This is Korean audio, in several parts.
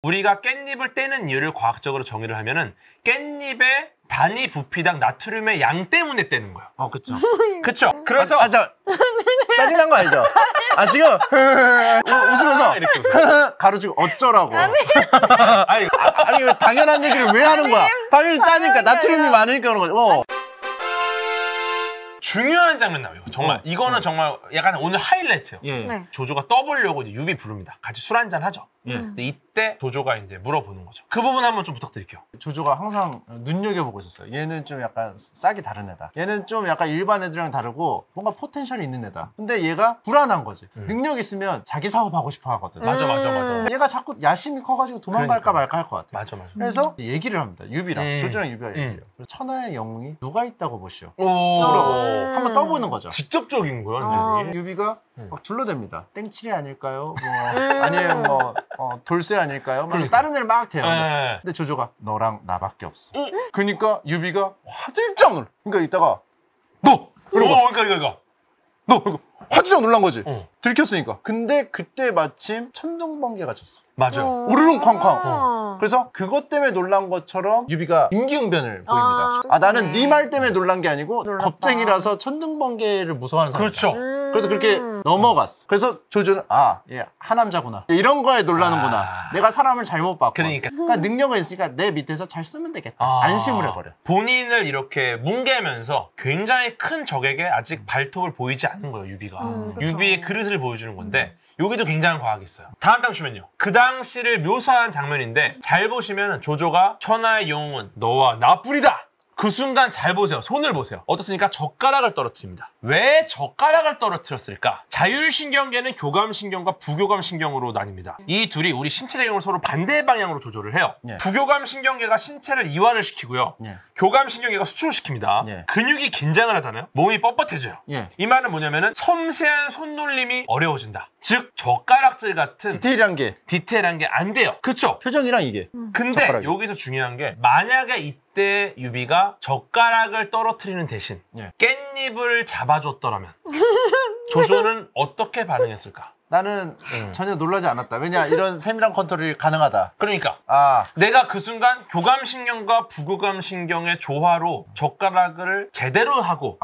우리가 깻잎을 떼는 이유를 과학적으로 정의를 하면은 깻잎의 단위 부피당 나트륨의 양 때문에 떼는 거예요. 그쵸. 그쵸. 그래서 짜증난 거 아니죠? 지금 웃으면서 이렇게 웃어요. 가로지고 어쩌라고. 아니 왜 당연한 얘기를 왜 하는 거야? 당연히 짜니까 나트륨이 많으니까 그런 거죠. 중요한 장면 나와요. 정말 이거는 정말 약간 오늘 하이라이트예요. 네. 조조가 떠보려고 이제 유비 부릅니다. 같이 술 한잔 하죠. 근데 이때 조조가 이제 물어보는 거죠. 그 부분 한번 좀 부탁드릴게요. 조조가 항상 눈여겨보고 있었어요. 얘는 좀 약간 싹이 다른 애다. 얘는 좀 약간 일반 애들이랑 다르고 뭔가 포텐셜이 있는 애다. 근데 얘가 불안한 거지. 능력 있으면 자기 사업하고 싶어 하거든. 맞아. 얘가 자꾸 야심이 커가지고 도망갈까 말까 할 것 같아. 맞아. 그래서 얘기를 합니다. 유비랑 조조랑 유비가 얘기를 해요. 천하의 영웅이 누가 있다고 보시오? 오. 한번 떠보는 거죠. 직접적인 거야, 완전히. 유비가 막 둘러댑니다. 땡칠이 아닐까요? 아니면 돌쇠 아닐까요? 그러니까. 다른 애를 막 대요. 근데 조조가 너랑 나밖에 없어. 그러니까 유비가 화들짝 놀라. 그러니까 이따가 너! 그러니까. 너! 화들짝 놀란 거지. 들켰으니까. 근데 그때 마침 천둥번개가 쳤어. 맞아요. 우르릉 쾅쾅. 그래서 그것 때문에 놀란 것처럼 유비가 임기응변을 보입니다. 나는 네 말 때문에 놀란 게 아니고 겁쟁이라서 천둥번개를 무서워하는 사람. 그렇죠. 그래서 그렇게 넘어갔어. 그래서 조조는 얘 하남자구나. 이런 거에 놀라는구나. 내가 사람을 잘못 봤고. 그러니까 능력은 있으니까 내 밑에서 잘 쓰면 되겠다. 안심을 해버려. 본인을 이렇게 뭉개면서 굉장히 큰 적에게 아직 발톱을 보이지 않는 거예요, 유비가. 유비의 그릇을 보여주는 건데 여기도 굉장한 과학이 있어요. 다음 장면이요. 그 당시를 묘사한 장면인데 잘 보시면 조조가 천하의 영웅은 너와 나뿐이다. 그 순간 잘 보세요. 손을 보세요. 어떻습니까? 젓가락을 떨어뜨립니다. 왜 젓가락을 떨어뜨렸을까? 자율신경계는 교감신경과 부교감신경으로 나뉩니다. 이 둘이 우리 신체작용을 서로 반대 방향으로 조절을 해요. 부교감신경계가 신체를 이완을 시키고요. 교감신경계가 수축을 시킵니다. 근육이 긴장을 하잖아요. 몸이 뻣뻣해져요. 이 말은 뭐냐면은 섬세한 손놀림이 어려워진다. 즉 젓가락질 같은 디테일한 게 안 돼요. 그쵸? 표정이랑 이게. 근데 젓가락이. 여기서 중요한 게 만약에 이때 유비가 젓가락을 떨어뜨리는 대신 깻잎을 잡아줬더라면 조조는 어떻게 반응했을까? 나는 전혀 놀라지 않았다. 왜냐 이런 세밀한 컨트롤이 가능하다. 그러니까 내가 그 순간 교감신경과 부교감신경의 조화로 젓가락을 제대로 하고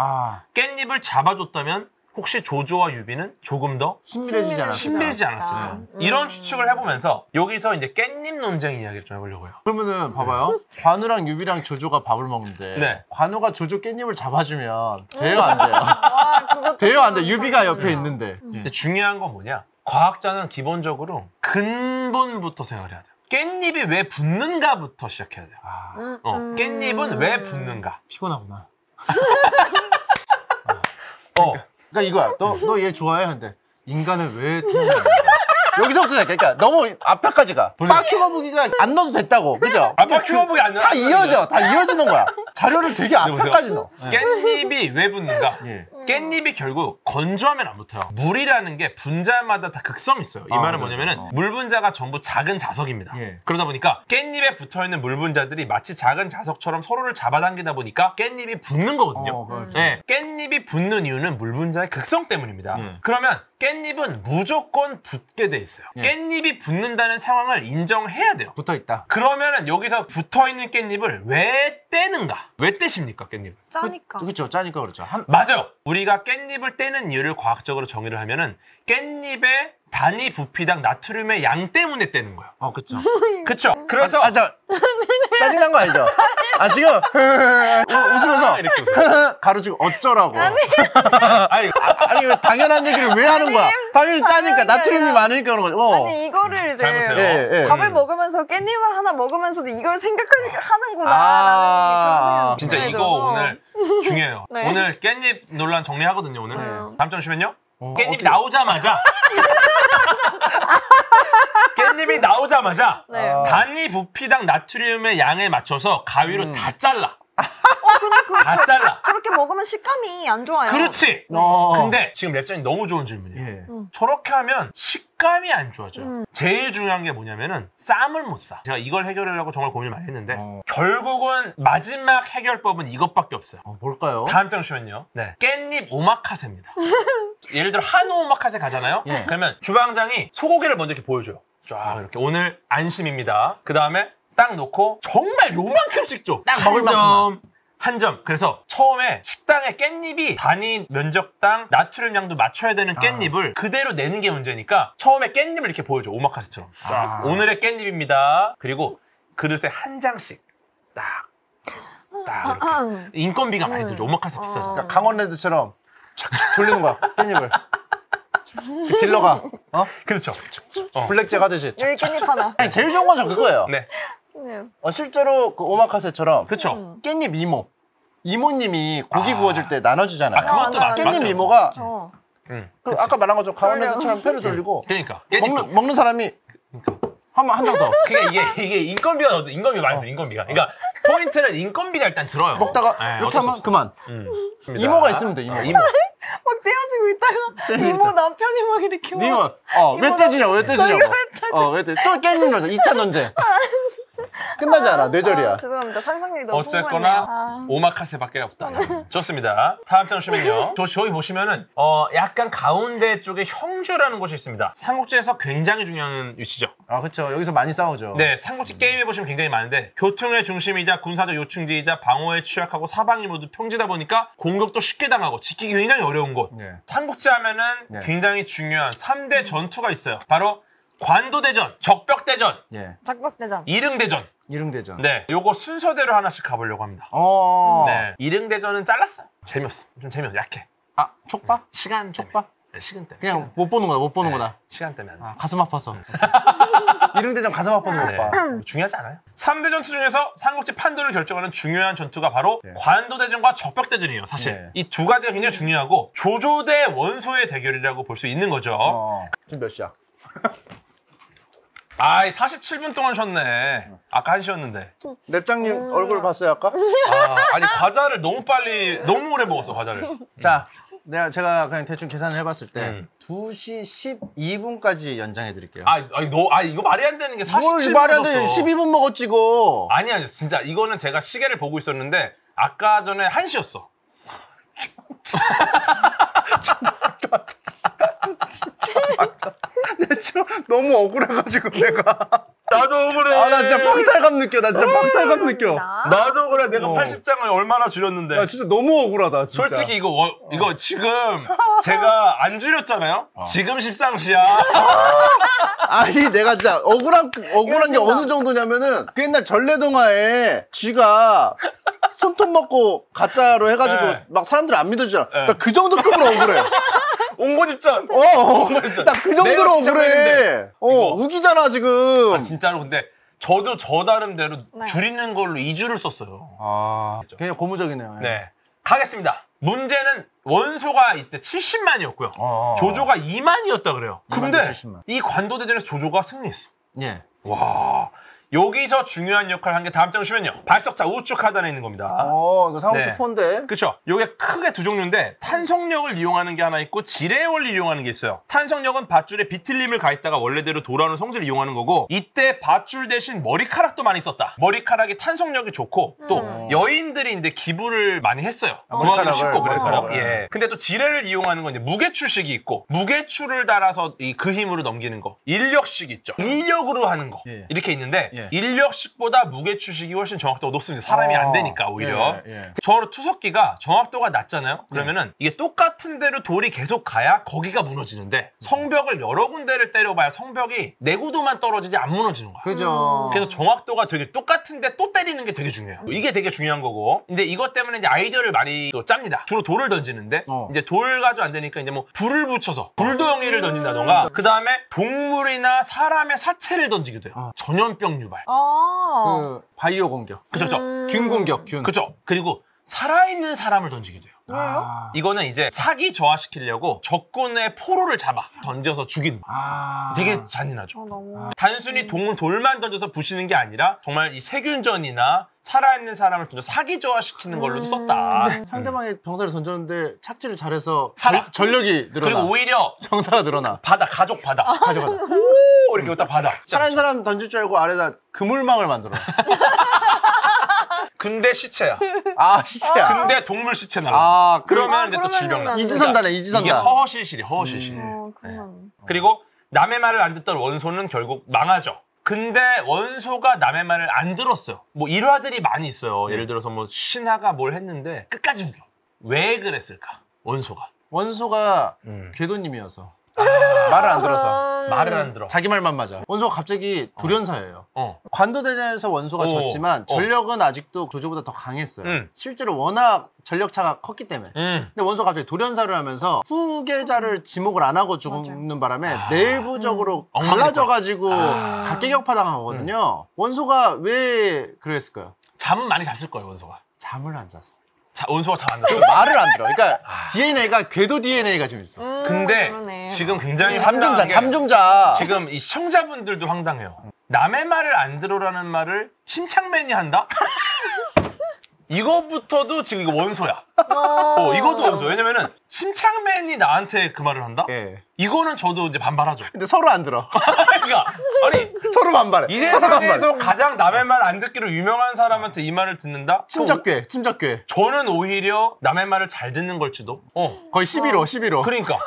깻잎을 잡아줬다면 혹시 조조와 유비는 조금 더 친밀해지지 않았을까? 이런 추측을 해보면서 여기서 이제 깻잎 논쟁 이야기를 좀 해보려고요. 그러면은 봐봐요. 관우랑 유비랑 조조가 밥을 먹는데 관우가 조조 깻잎을 잡아주면 돼요 안 돼요? 돼요 안 돼? 유비가 옆에 있는데. 근데 중요한 건 뭐냐? 과학자는 기본적으로 근본부터 생각을 해야 돼요. 깻잎이 왜 붙는가부터 시작해야 돼요. 깻잎은 왜 붙는가? 피곤하구나. 그러니까 이거야. 너 얘 좋아해? 근데 인간을 왜 태어났냐? 여기서부터 시작해. 그러니까 너무 앞에까지 가. 빠큐거북이가 안 넣어도 됐다고. 그죠? 빠큐거북이 안 넣어도 다 이어져. 다 이어지는 거야. 자료를 되게 앞에까지 넣어. 깻잎이 왜 붙는가? 깻잎이 결국 건조하면 안 붙어요. 물이라는 게 분자마다 다 극성이 있어요. 이 말은 뭐냐면은 물 분자가 전부 작은 자석입니다. 그러다 보니까 깻잎에 붙어있는 물 분자들이 마치 작은 자석처럼 서로를 잡아당기다 보니까 깻잎이 붙는 거거든요. 깻잎이 붙는 이유는 물 분자의 극성 때문입니다. 그러면 깻잎은 무조건 붙게 돼 있어요. 깻잎이 붙는다는 상황을 인정해야 돼요. 붙어있다. 그러면은 여기서 붙어있는 깻잎을 왜 떼는가? 왜 떼십니까, 깻잎을? 짜니까. 그렇죠. 짜니까 그렇죠. 맞아요. 우리가 깻잎을 떼는 이유를 과학적으로 정의를 하면은 깻잎의 단위 부피당 나트륨의 양 때문에 떼는 거예요. 그쵸. 그쵸. 그래서 짜증난 거 아니죠? 지금 웃으면서 이렇게 웃어요. 가로지고 어쩌라고. 아니 왜 당연한 얘기를 왜 하는 거야? 당연히 짜니까 나트륨이 많으니까 그런 거죠. 아니 이거를 이제 밥을 먹으면서 깻잎을 하나 먹으면서도 이걸 하는구나. 라는 진짜 이거 오늘 중요해요. 오늘 깻잎 논란 정리하거든요. 오늘. 다음 장 주시면요. 깻잎이 나오자마자 깻잎이 나오자마자 단위 부피당 나트륨의 양에 맞춰서 가위로 다 잘라. 다 잘라. 저렇게 먹으면 식감이 안 좋아요. 그렇지. 근데 지금 랩장이 너무 좋은 질문이에요. 저렇게 하면 식감이 안 좋아져요. 제일 중요한 게 뭐냐면은 쌈을 못 싸. 제가 이걸 해결하려고 정말 고민을 많이 했는데 결국은 마지막 해결법은 이것밖에 없어요. 뭘까요? 다음 장 주시면요. 깻잎 오마카세입니다. 예를 들어 한우 오마카세 가잖아요. 그러면 주방장이 소고기를 먼저 이렇게 보여줘요. 쫙 이렇게 오늘 안심입니다. 그 다음에 딱 놓고 정말 요만큼씩 줘. 딱 먹을 만큼만. 한 점. 그래서 처음에 식당의 깻잎이 단위 면적당 나트륨량도 맞춰야 되는 깻잎을 그대로 내는 게 문제니까 처음에 깻잎을 이렇게 보여줘. 오마카세처럼. 쫙. 오늘의 깻잎입니다. 그리고 그릇에 한 장씩 딱 이렇게. 인건비가 많이 들죠. 오마카세 비싸죠. 그러니까 강원랜드처럼 촥촥 돌리는 거야. 깻잎을. 그 딜러가 그렇죠. 블랙잭 하듯이. 여기 깻잎 하나. 아니, 제일 좋은 건 전 그거예요. 네. 네. 실제로 그 오마카세처럼 그렇죠. 깻잎 이모님이 고기 구워줄 때 나눠주잖아요. 그것도 맞아요. 깻잎 맞아요. 이모가 저. 그 아까 말한 것처럼 강원랜드처럼 패를 돌리고 그러니까 깻잎도. 먹는 사람이 한 장 더. 이게 인건비가 많이 들어. 인건비가. 그러니까 포인트는 인건비가 일단 들어요. 먹다가 네, 이렇게 어쩔 수 하면 없어. 그만. 이모가 있으면 돼. 이모. 막 떼어지고 있다가 이모 남편이 막 이렇게 막. 이모. 왜 떼지냐고. 왜 떼지냐고. 왜 떼? 또 깻잎 넣자. 2차 논쟁. 끝나지 않아. 뇌절이야. 죄송합니다. 상상력이 너무 어쨌거나 풍부하네요. 오마카세밖에 없다. 좋습니다. 다음 장 보시면요. 저기 보시면은 약간 가운데 쪽에 형주라는 곳이 있습니다. 삼국지에서 굉장히 중요한 위치죠. 그렇죠. 여기서 많이 싸우죠. 네, 삼국지 게임에 보시면 굉장히 많은데 교통의 중심이자 군사적 요충지이자 방어에 취약하고 사방이 모두 평지다 보니까 공격도 쉽게 당하고 지키기 굉장히 어려운 곳. 네. 삼국지 하면은 네. 굉장히 중요한 3대 전투가 있어요. 바로 관도대전, 적벽대전, 작박대전. 이릉대전. 이릉대전. 네, 요거 순서대로 하나씩 가보려고 합니다. 네, 이릉대전은 잘랐어요. 재미없어. 좀 재미없어. 약해. 촉박? 시간 촉박? 네, 시간 때문에. 그냥 못 보는 거다. 못 보는 거다. 시간 때문에 안 돼. 가슴 아파서. 이릉대전 가슴 아파서 못 네. 봐. 중요하지 않아요? 3대 전투 중에서 삼국지 판도를 결정하는 중요한 전투가 바로 네. 관도대전과 적벽대전이에요. 사실 네. 이 두 가지가 굉장히 중요하고 조조 대 원소의 대결이라고 볼 수 있는 거죠. 지금 몇 시야? 47분 동안 쉬었네. 아까 1시였는데. 랩장님 얼굴 봤어요 아까? 아니 과자를 너무 오래 먹었어 과자를. 자, 제가 그냥 대충 계산을 해봤을 때 음. 2시 12분까지 연장해 드릴게요. 이거 말이 안 되는 게 47분 뭘 말이 안 돼. 먹었어. 12분 먹었지 이거. 아니야 진짜 이거는 제가 시계를 보고 있었는데 아까 전에 1시였어. 너무 억울해가지고 내가. 나도 억울해. 나 진짜 박탈감 느껴. 나도 그래. 내가 80장을 얼마나 줄였는데. 나 진짜 너무 억울하다. 진짜. 솔직히 이거 지금 제가 안 줄였잖아요. 지금 십상시야. 아니 내가 진짜 억울한 게 어느 정도냐면은 그 옛날 전래동화에 쥐가 손톱 먹고 가짜로 해가지고 네. 막 사람들 안 믿어주잖아. 나 그 정도급으로 억울해. 옹고집전. 나 그 정도로 억울해. 우기잖아 지금. 진짜로 근데 저도 저 나름대로 네. 줄이는 걸로 2주를 썼어요. 그냥 고무적이네요. 네. 가겠습니다. 문제는 원소가 이때 70만이었고요. 조조가 2만이었다 그래요. 2만 대 근데 70만. 이 관도대전에서 조조가 승리했어. 예. 와. 여기서 중요한 역할을 한 게 다음 장 보시면요. 발석자 우측 하단에 있는 겁니다. 이거 상업지 네. 폰데. 그렇죠. 이게 크게 두 종류인데 탄성력을 이용하는 게 하나 있고 지뢰의 원리를 이용하는 게 있어요. 탄성력은 밧줄에 비틀림을 가했다가 원래대로 돌아오는 성질을 이용하는 거고 이때 밧줄 대신 머리카락도 많이 썼다. 머리카락이 탄성력이 좋고 또 여인들이 이제 기부를 많이 했어요. 구하기 쉽고 그래서. 머리카락을. 예. 근데 또 지뢰를 이용하는 건 이제 무게출식이 있고 무게출을 달아서 그 힘으로 넘기는 거. 인력식 있죠. 인력으로 하는 거. 예. 이렇게 있는데 예. 인력식보다 무게출식이 훨씬 정확도가 높습니다. 사람이 안 되니까 오히려. 예. 저 투석기가 정확도가 낮잖아요. 그러면은 이게 똑같은 데로 돌이 계속 가야 거기가 무너지는데 성벽을 여러 군데를 때려봐야 성벽이 내구도만 떨어지지 안 무너지는 거야. 그죠. 그래서 정확도가 되게 똑같은데 또 때리는 게 되게 중요해요. 이게 되게 중요한 거고. 근데 이것 때문에 이제 아이디어를 많이 또 짭니다. 주로 돌을 던지는데 이제 돌 가지고 안 되니까 이제 뭐 불을 붙여서 불도영이를 던진다던가 그 다음에 동물이나 사람의 사체를 던지기도 해요. 전염병 유발. 그 바이오 공격. 그죠. 균 공격. 균. 그죠. 그리고 살아있는 사람을 던지기도 해요. 왜요? 이거는 이제 사기 저하시키려고 적군의 포로를 잡아 던져서 죽이는 거예요. 되게 잔인하죠. 너무. 단순히 돌만 던져서 부시는 게 아니라 정말 이 세균전이나 살아있는 사람을 던져 사기 저하시키는 걸로도 썼다. 상대방의 병사를 던졌는데 착지를 잘해서 살아. 전력이 늘어나. 그리고 오히려 병사가 늘어나. 가족 받아. 가져가자. 오 이렇게 딱 받아. 살아있는 사람 던질 줄 알고 아래다 그물망을 만들어. 근데 시체야. 시체야. 근데 동물 시체 나와. 그러면 이제 또 그러면은 질병 나. 안 돼. 이지선다네, 이지선다. 이게 허허실실이 허허실실. 그러면. 그리고 남의 말을 안 듣던 원소는 결국 망하죠. 근데 원소가 남의 말을 안 들었어요. 뭐 일화들이 많이 있어요. 예를 들어서 뭐 신하가 뭘 했는데 끝까지 우겨. 왜 그랬을까? 원소가. 원소가 궤도님이어서 말을 안 들어서. 말을 안 들어. 자기 말만 맞아. 원소가 갑자기 돌연사예요. 관도대전에서 원소가 졌지만 전력은 아직도 조조보다 더 강했어요. 실제로 워낙 전력차가 컸기 때문에. 근데 원소가 갑자기 돌연사를 하면서 후계자를 지목을 안 하고 죽는 바람에 내부적으로 갈라져가지고 각계격파당한 거거든요. 원소가 왜 그랬을까요? 잠은 많이 잤을 거예요, 원소가. 잠을 안 잤어. 원소가 잠 안 잤어. 말을 안 들어. 그러니까 DNA가 궤도 DNA가 좀 있어. 근데 그러네. 지금 굉장히 잠 좀 자, 황당한 게 잠 좀 자. 지금 이 시청자분들도 황당해요. 남의 말을 안 들어라는 말을 침착맨이 한다? 이거부터도 지금 이거 원소야. 이것도 원소. 왜냐면은 침착맨이 나한테 그 말을 한다? 예. 이거는 저도 이제 반발하죠. 근데 서로 안 들어. 그러니까 아니 서로 반발해. 이 서로 반발해. 세상에서 가장 남의 말 안 듣기로 유명한 사람한테 이 말을 듣는다? 침적괴, 침적괴. 저는 오히려 남의 말을 잘 듣는 걸지도. 거의 11호. 그러니까.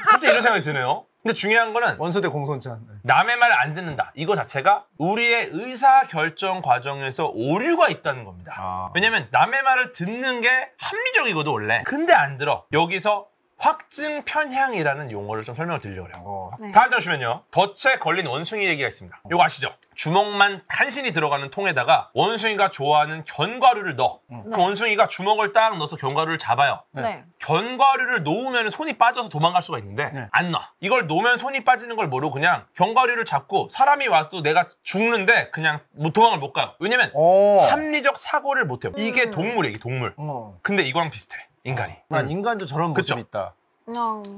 갑자기 이런 생각이 드네요. 근데 중요한 거는 원소대 공손찬. 남의 말을 안 듣는다. 이거 자체가 우리의 의사결정 과정에서 오류가 있다는 겁니다. 왜냐면 남의 말을 듣는 게 합리적이거든 원래. 근데 안 들어. 여기서 확증 편향이라는 용어를 좀 설명을 드리려고 해요. 네. 다음 장 보시면요. 덫에 걸린 원숭이 얘기가 있습니다. 이거 아시죠? 주먹만 간신히 들어가는 통에다가 원숭이가 좋아하는 견과류를 넣어. 그 원숭이가 주먹을 딱 넣어서 견과류를 잡아요. 네. 견과류를 놓으면 손이 빠져서 도망갈 수가 있는데 안 놔. 이걸 놓으면 손이 빠지는 걸 모르고 그냥 견과류를 잡고 사람이 와도 내가 죽는데 그냥 도망을 못 가요. 왜냐면 합리적 사고를 못 해요. 이게 동물이에요. 이게 동물. 근데 이거랑 비슷해. 인간이. 난 인간도 저런 모습이 그쵸? 있다.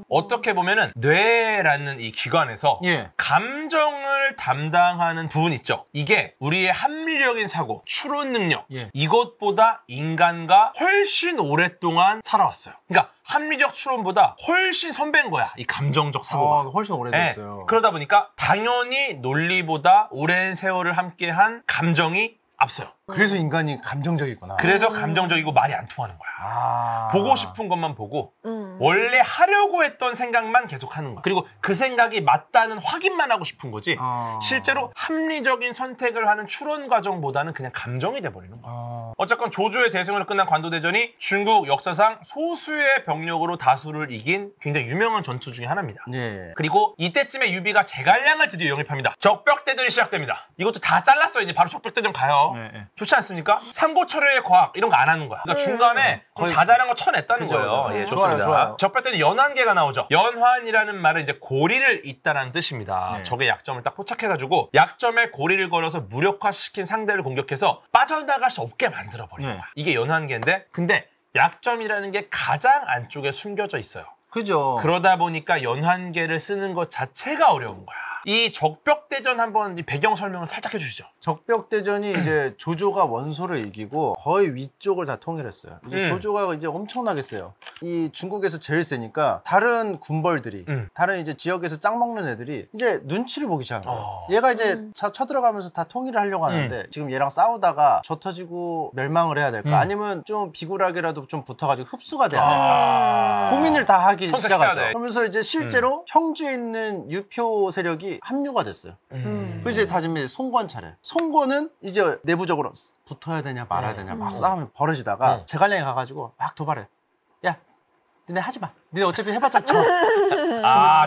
어떻게 보면은 뇌라는 이 기관에서 예. 감정을 담당하는 부분 있죠. 이게 우리의 합리적인 사고, 추론 능력 예. 이것보다 인간과 훨씬 오랫동안 살아왔어요. 그러니까 합리적 추론보다 훨씬 선배인 거야. 이 감정적 사고가. 훨씬 오래됐어요. 네. 그러다 보니까 당연히 논리보다 오랜 세월을 함께한 감정이 앞서요. 그래서 인간이 감정적이구나. 그래서 감정적이고 말이 안 통하는 거야. 보고 싶은 것만 보고 원래 하려고 했던 생각만 계속 하는 거야. 그리고 그 생각이 맞다는 확인만 하고 싶은 거지 실제로 합리적인 선택을 하는 추론 과정보다는 그냥 감정이 돼버리는 거야. 어쨌건 조조의 대승으로 끝난 관도대전이 중국 역사상 소수의 병력으로 다수를 이긴 굉장히 유명한 전투 중에 하나입니다. 예. 그리고 이때쯤에 유비가 제갈량을 드디어 영입합니다. 적벽대전이 시작됩니다. 이것도 다 잘랐어요. 이제 바로 적벽대전 가요. 예. 좋지 않습니까? 삼고철의 과학 이런 거 안 하는 거야. 그러니까 중간에 좀 자잘한 거 쳐냈다는 그죠, 거예요. 그죠. 예, 좋아요, 좋습니다. 좋아요. 적벽대는 연환계가 나오죠. 연환이라는 말은 이제 고리를 잇다라는 뜻입니다. 네. 적의 약점을 딱 포착해가지고 약점에 고리를 걸어서 무력화시킨 상대를 공격해서 빠져나갈 수 없게 만들어버리는 네. 거야. 이게 연환계인데 근데 약점이라는 게 가장 안쪽에 숨겨져 있어요. 그죠. 그러다 보니까 연환계를 쓰는 것 자체가 어려운 거야. 이 적벽대전 한번 이 배경 설명을 살짝 해주시죠. 적벽대전이 이제 조조가 원소를 이기고 거의 위쪽을 다 통일했어요. 이제 조조가 이제 엄청나게 세요. 이 중국에서 제일 세니까 다른 군벌들이 다른 이제 지역에서 짱 먹는 애들이 이제 눈치를 보기 시작한 거예요. 얘가 이제 쳐들어가면서 다 통일을 하려고 하는데 지금 얘랑 싸우다가 져 터지고 멸망을 해야 될까? 아니면 좀 비굴하게라도 좀 붙어가지고 흡수가 돼야 될까? 고민을 다 하기 시작하죠. 돼. 그러면서 이제 실제로 형주에 있는 유표 세력이 합류가 됐어요. 그 이제 다짐에 송권 차례. 송권은 이제 내부적으로 붙어야 되냐 말아야 되냐 막 싸움이 벌어지다가 제갈량이 가가지고 막 도발해. 야, 니네 하지 마. 니네 어차피 해봤자 져.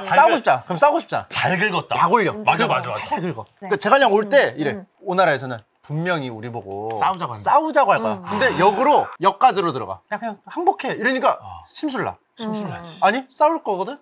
싸우고 싶잖아. 그럼 싸우고 싶잖아. 잘 긁었다. 약 올려. 맞아. 살살 긁어. 그러니까 제갈량 올 때 이래. 오나라에서는 분명히 우리 보고 싸우자고 할 거야. 근데 역으로 역가드로 들어가. 야 그냥 항복해. 이러니까 심술나. 심술나지. 아니 싸울 거거든.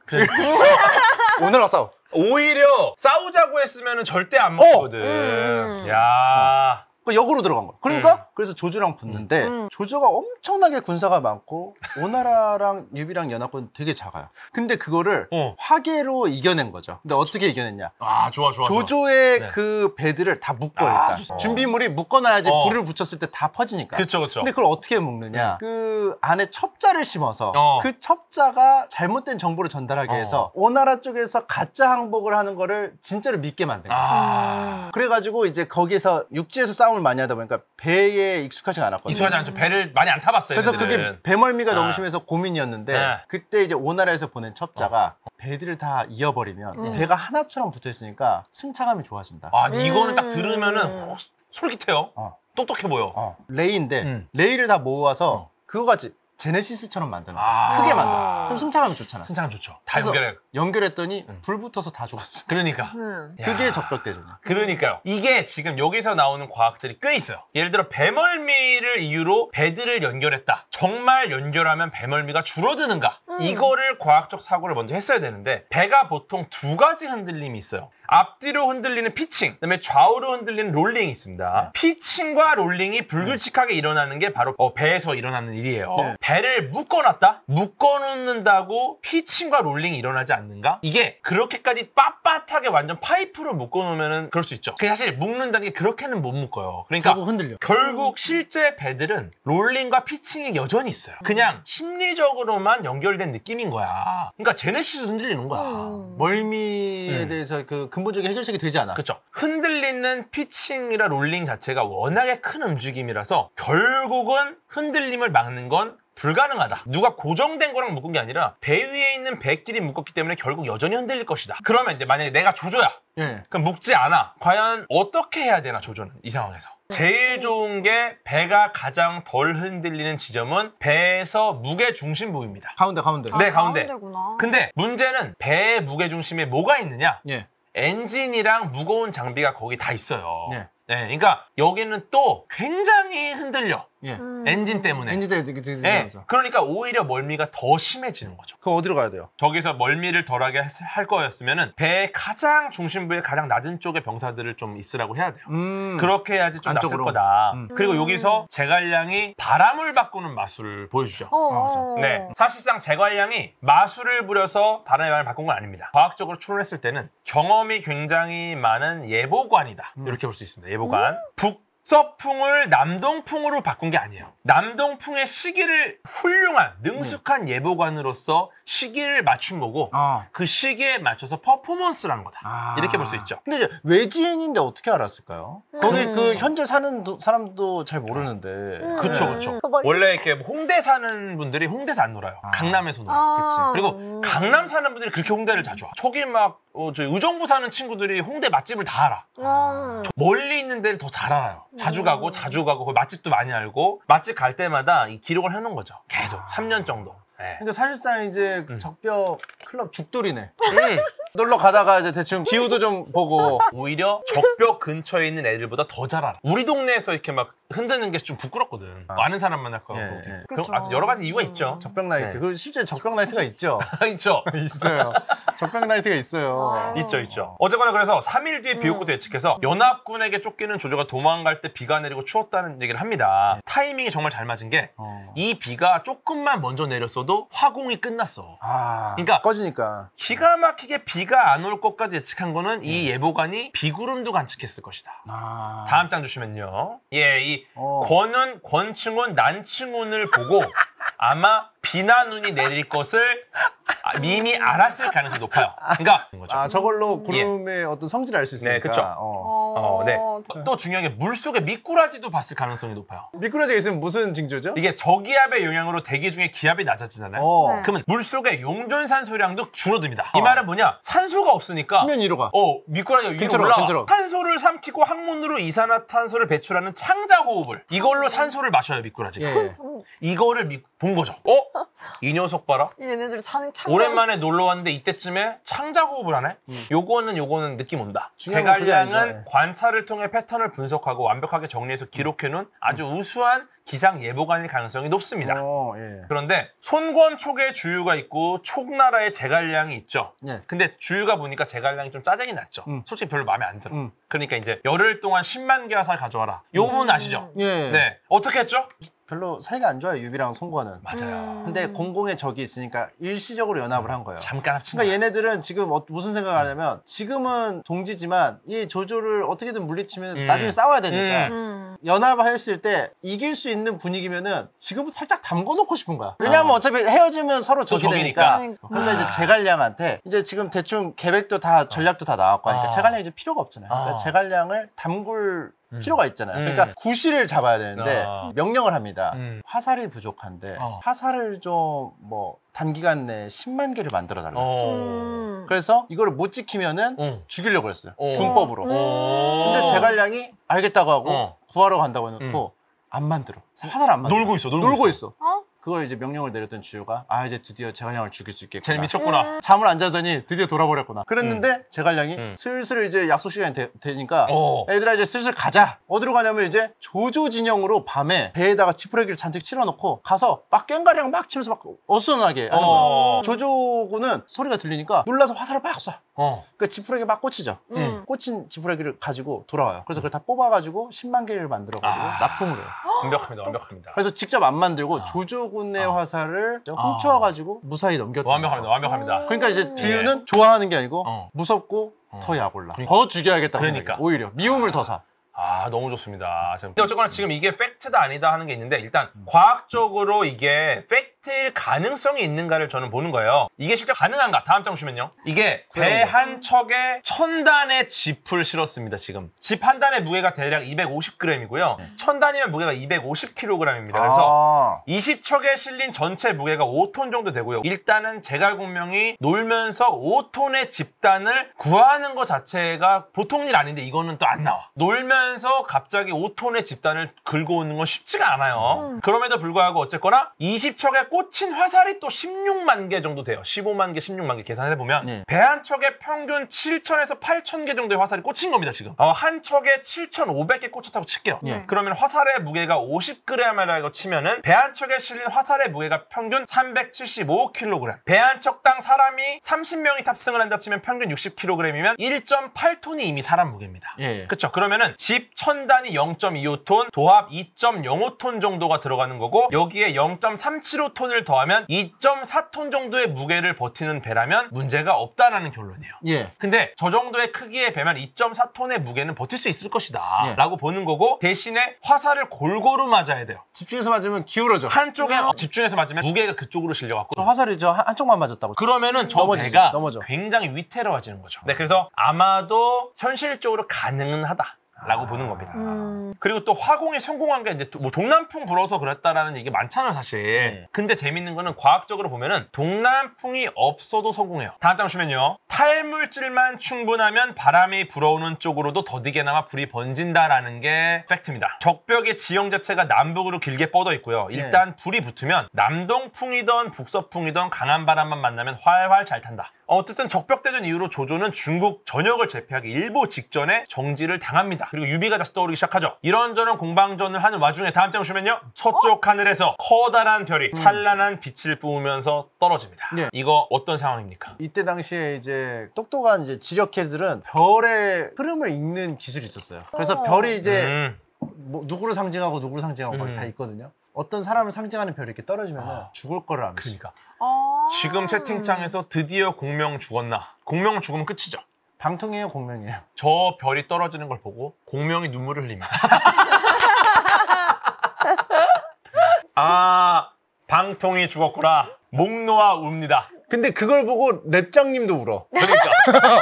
오늘라 싸워. 오히려 싸우자고 했으면 절대 안 먹거든. 야. 역으로 들어간 거야. 그러니까 그래서 조조랑 붙는데 조조가 엄청나게 군사가 많고 오나라랑 유비랑 연합군 되게 작아요. 근데 그거를 화계로 이겨낸 거죠. 근데 어떻게 이겨냈냐? 좋아. 조조의 네. 그 배들을 다 묶어 일단. 준비물이 묶어놔야지 불을 붙였을 때 다 퍼지니까. 그쵸. 근데 그걸 어떻게 묶느냐? 그 안에 첩자를 심어서 그 첩자가 잘못된 정보를 전달하기 위해서 오나라 쪽에서 가짜 항복을 하는 거를 진짜로 믿게 만든 거야. 그래가지고 이제 거기서 육지에서 싸움을 많이 하다 보니까 배에 익숙하지 않았거든요. 익숙하지 않죠. 배를 많이 안 타봤어요. 그래서 얘네들은. 그게 배멀미가 너무 심해서 고민이었는데 네. 그때 이제 오나라에서 보낸 첩자가 배들을 다 이어버리면 배가 하나처럼 붙어있으니까 승차감이 좋아진다. 아, 이거는 딱 들으면은 솔깃해요. 똑똑해 보여. 레이인데 레이를 다 모아서 그거같이 제네시스처럼 만드는 거야. 크게 만들어. 그럼 승차감이 좋잖아. 승차감 좋죠. 다 연결해. 연결했더니 불 붙어서 다 죽었어. 그러니까. 그게 적벽대전이야. 그러니까요. 이게 지금 여기서 나오는 과학들이 꽤 있어요. 예를 들어 배멀미를 이유로 배들을 연결했다. 정말 연결하면 배멀미가 줄어드는가? 이거를 과학적 사고를 먼저 했어야 되는데 배가 보통 두 가지 흔들림이 있어요. 앞뒤로 흔들리는 피칭, 그다음에 좌우로 흔들리는 롤링이 있습니다. 피칭과 롤링이 불규칙하게 일어나는 게 바로 배에서 일어나는 일이에요. 배를 묶어놨다? 묶어놓는다고 피칭과 롤링이 일어나지 않는가? 이게 그렇게까지 빳빳하게 완전 파이프로 묶어놓으면 그럴 수 있죠. 사실 묶는다는 게 그렇게는 못 묶어요. 그러니까 결국 흔들려. 결국 실제 배들은 롤링과 피칭이 여전히 있어요. 그냥 심리적으로만 연결된 느낌인 거야. 그러니까 제네시스 흔들리는 거야. 멀미에 대해서 그 근본적인 해결책이 되지 않아. 그렇죠. 흔들리는 피칭이나 롤링 자체가 워낙에 큰 움직임이라서 결국은 흔들림을 막는 건 불가능하다. 누가 고정된 거랑 묶은 게 아니라 배 위에 있는 배끼리 묶었기 때문에 결국 여전히 흔들릴 것이다. 그러면 이제 만약에 내가 조조야. 그럼 묶지 않아. 과연 어떻게 해야 되나 조조는 이 상황에서. 제일 좋은 게 배가 가장 덜 흔들리는 지점은 배에서 무게 중심 부위입니다. 가운데. 네, 가운데. 가운데구나. 근데 문제는 배의 무게 중심에 뭐가 있느냐? 엔진이랑 무거운 장비가 거기 다 있어요. 네, 그러니까 여기는 또 굉장히 흔들려. 엔진 때문에. 그러니까 오히려 멀미가 더 심해지는 거죠. 그럼 어디로 가야 돼요? 저기서 멀미를 덜하게 할 거였으면은 배의 가장 중심부의 가장 낮은 쪽에 병사들을 좀 있으라고 해야 돼요. 그렇게 해야지 좀 낫을 거다. 그리고 여기서 제갈량이 바람을 바꾸는 마술을 보여주죠. 네, 사실상 제갈량이 마술을 부려서 바람을 바꾼 건 아닙니다. 과학적으로 추론했을 때는 경험이 굉장히 많은 예보관이다. 이렇게 볼 수 있습니다. 예보관. 북서풍을 남동풍으로 바꾼 게 아니에요. 남동풍의 시기를 훌륭한 능숙한 예보관으로서 시기를 맞춘 거고 그 시기에 맞춰서 퍼포먼스라는 거다. 이렇게 볼 수 있죠. 근데 이제 외지인인데 어떻게 알았을까요? 거기 그 현재 사는 사람도 잘 모르는데. 그렇죠. 원래 이렇게 홍대 사는 분들이 홍대에서 안 놀아요. 강남에서 놀아요. 그리고 강남 사는 분들이 그렇게 홍대를 자주 와. 저기 막 저희 의정부 사는 친구들이 홍대 맛집을 다 알아. 멀리 있는 데를 더 잘 알아요. 자주 가고 거기 맛집도 많이 알고 맛집 갈 때마다 이 기록을 해놓은 거죠. 계속 3년 정도. 그러니까 사실상 이제 적벽 클럽 죽돌이네. 놀러 가다가 이제 대충 기후도 좀 보고. 오히려 적벽 근처에 있는 애들보다 더 잘 알아. 우리 동네에서 이렇게 막 흔드는 게 좀 부끄럽거든. 아는 사람 만날 거. 그럼 여러 가지 이유가 있죠. 적벽 나이트. 그리고 실제 적벽 나이트가 있죠. 있죠. 있어요. 적벽 나이트가 있어요. 있죠. 어쨌거나 그래서 3일 뒤에 비 올 것도 예측해서 연합군에게 쫓기는 조조가 도망갈 때 비가 내리고 추웠다는 얘기를 합니다. 타이밍이 정말 잘 맞은 게 이 비가 조금만 먼저 내렸어도 화공이 끝났어. 그러니까 꺼지니까. 기가 막히게 비가 안 올 것까지 예측한 거는 이 예보관이 비구름도 관측했을 것이다. 다음 장 주시면요. 이 권은, 권충은, 난충운을 보고 아마 비나 눈이 내릴 것을 이미 알았을 가능성이 높아요. 그러니까 저걸로 구름의 어떤 성질을 알 수 있으니까. 네, 그렇죠. 네. 또 중요한 게 물속에 미꾸라지도 봤을 가능성이 높아요. 미꾸라지가 있으면 무슨 징조죠? 이게 저기압의 영향으로 대기 중에 기압이 낮아지잖아요. 그러면 물속에 용존산소량도 줄어듭니다. 이 말은 뭐냐? 산소가 없으니까 수면 위로 가. 미꾸라지가 위로 올라와. 탄소를 삼키고 항문으로 이산화탄소를 배출하는 창자호흡을 이걸로 산소를 마셔요, 미꾸라지가. 이거를 본 거죠. 이 녀석 봐라. 얘네들 오랜만에 놀러 왔는데 이때쯤에 창자호흡을 하네? 요거는 느낌 온다. 제갈량은 관찰을 통해 패턴을 분석하고 완벽하게 정리해서 기록해놓은 아주 우수한 기상 예보관일 가능성이 높습니다. 그런데 손권촉의 주유가 있고 촉나라의 제갈량이 있죠. 근데 주유가 보니까 제갈량이 좀 짜증이 났죠. 솔직히 별로 마음에 안 들어. 그러니까 이제 열흘 동안 10만 개화 살 가져와라. 요 부분 아시죠? 네. 어떻게 했죠? 별로 사이가 안 좋아요, 유비랑 송권은. 맞아요. 근데 공공의 적이 있으니까 일시적으로 연합을 한 거예요. 잠깐 합친 그러니까 얘네들은 지금 무슨 생각을 하냐면 지금은 동지지만 이 조조를 어떻게든 물리치면 나중에 싸워야 되니까 연합했을 때 이길 수 있는 분위기면은 지금부터 살짝 담궈놓고 싶은 거야. 왜냐하면 어차피 헤어지면 서로 적이 되니까. 그러니까 이제 제갈량한테 이제 지금 대충 계획도 다 전략도 다 나왔고 하니까 제갈량이 이제 필요가 없잖아요. 그러니까 제갈량을 담글 필요가 있잖아요. 그러니까 구실을 잡아야 되는데 명령을 합니다. 화살이 부족한데 화살을 좀 뭐 단기간 내에 10만 개를 만들어 달라. 그래서 이거를 못 지키면은 죽이려고 했어요. 군법으로. 근데 제갈량이 알겠다고 하고 구하러 간다고 해놓고 안 만들어. 화살 안 만들어. 놀고 있어. 그걸 이제 명령을 내렸던 주유가 이제 드디어 제갈량을 죽일 수 있겠구나. 쟤는 미쳤구나. 잠을 안 자더니 드디어 돌아버렸구나. 그랬는데 제갈량이 슬슬 이제 약속 시간이 되니까 애들아 이제 슬슬 가자. 어디로 가냐면 이제 조조 진영으로 밤에 배에다가 지푸라기를 잔뜩 칠해놓고 가서 막 꽹가리랑 막 치면서 막 어수선하게 하는 거야. 조조군은 소리가 들리니까 놀라서 화살을 막 쏴. 그러니까 지푸라기 막 꽂히죠. 꽂힌 지푸라기를 가지고 돌아와요. 그래서 그걸 다 뽑아가지고 10만 개를 만들어가지고 납품을 해요. 완벽합니다. 그래서 직접 안 만들고 조조군의 화살을 훔쳐와가지고 무사히 넘겼다. 완벽합니다. 그러니까 이제 주유는 좋아하는 게 아니고 무섭고 더 약올라. 더 죽여야겠다. 그러니까. 오히려 미움을 더 사. 너무 좋습니다. 근데 어쨌거나 지금 이게 팩트다 아니다 하는 게 있는데 일단 과학적으로 이게 팩트일 가능성이 있는가를 저는 보는 거예요. 이게 실제 가능한가? 다음 장 주시면요. 이게 배 한 척에 1000단의 짚을 실었습니다. 지금 짚 한 단의 무게가 대략 250g이고요. 1000단이면 무게가 250kg입니다. 그래서 20척에 실린 전체 무게가 5톤 정도 되고요. 일단은 제갈공명이 놀면서 5톤의 집단을 구하는 것 자체가 보통 일 아닌데 이거는 또 안 나와. 놀면서 갑자기 5톤의 집단을 긁고 오는 건 쉽지가 않아요. 그럼에도 불구하고 어쨌거나 20척에 꽂힌 화살이 또 16만 개 정도 돼요. 15만 개, 16만 개 계산해보면 배 한 척에 평균 7,000에서 8,000개 정도의 화살이 꽂힌 겁니다. 지금 한 척에 7,500개 꽂혔다고 칠게요. 그러면 화살의 무게가 50g이라고 치면은 배 한 척에 실린 화살의 무게가 평균 375kg. 배 한 척당 사람이 30명이 탑승을 한다 치면 평균 60kg이면 1.8톤이 이미 사람 무게입니다. 그렇죠? 그러면은 집 1000단이 0.25톤, 도합 2.05톤 정도가 들어가는 거고 여기에 0.375톤을 더하면 2.4톤 정도의 무게를 버티는 배라면 문제가 없다라는 결론이에요. 근데 저 정도의 크기의 배면 2.4톤의 무게는 버틸 수 있을 것이다 라고 보는 거고 대신에 화살을 골고루 맞아야 돼요. 집중해서 맞으면 기울어져. 한쪽에 집중해서 맞으면 무게가 그쪽으로 실려갖고 화살이 저 한쪽만 맞았다고. 그러면은 저 배가 굉장히 위태로워지는 거죠. 그래서 아마도 현실적으로 가능은 하다. 라고 보는 겁니다. 그리고 또 화공이 성공한 게 이제 뭐 동남풍 불어서 그랬다라는 얘기 많잖아요, 사실. 근데 재밌는 거는 과학적으로 보면은 동남풍이 없어도 성공해요. 다음 장 보시면요. 탈물질만 충분하면 바람이 불어오는 쪽으로도 더디게나마 불이 번진다라는 게 팩트입니다. 적벽의 지형 자체가 남북으로 길게 뻗어 있고요. 일단 불이 붙으면 남동풍이든 북서풍이든 강한 바람만 만나면 활활 잘 탄다. 어쨌든 적벽대전 이후로 조조는 중국 전역을 제패하기 일보 직전에 정지를 당합니다. 그리고 유비가 다시 떠오르기 시작하죠. 이런저런 공방전을 하는 와중에 다음 장 보시면요. 서쪽 하늘에서 커다란 별이 찬란한 빛을 뿜으면서 떨어집니다. 이거 어떤 상황입니까? 이때 당시에 이제 똑똑한 이제 지력캐들은 별의 흐름을 읽는 기술이 있었어요. 그래서 별이 이제 뭐 누구를 상징하고 누구를 상징하고 막 다 있거든요. 어떤 사람을 상징하는 별이 이렇게 떨어지면 죽을 거를 압니다. 그러니까. 지금 채팅창에서 드디어 공명 죽었나? 공명 죽으면 끝이죠. 방통이에요, 공명이에요? 저 별이 떨어지는 걸 보고 공명이 눈물을 흘립니다. 방통이 죽었구나. 목 놓아 웁니다. 근데 그걸 보고 랩장님도 울어. 그러니까.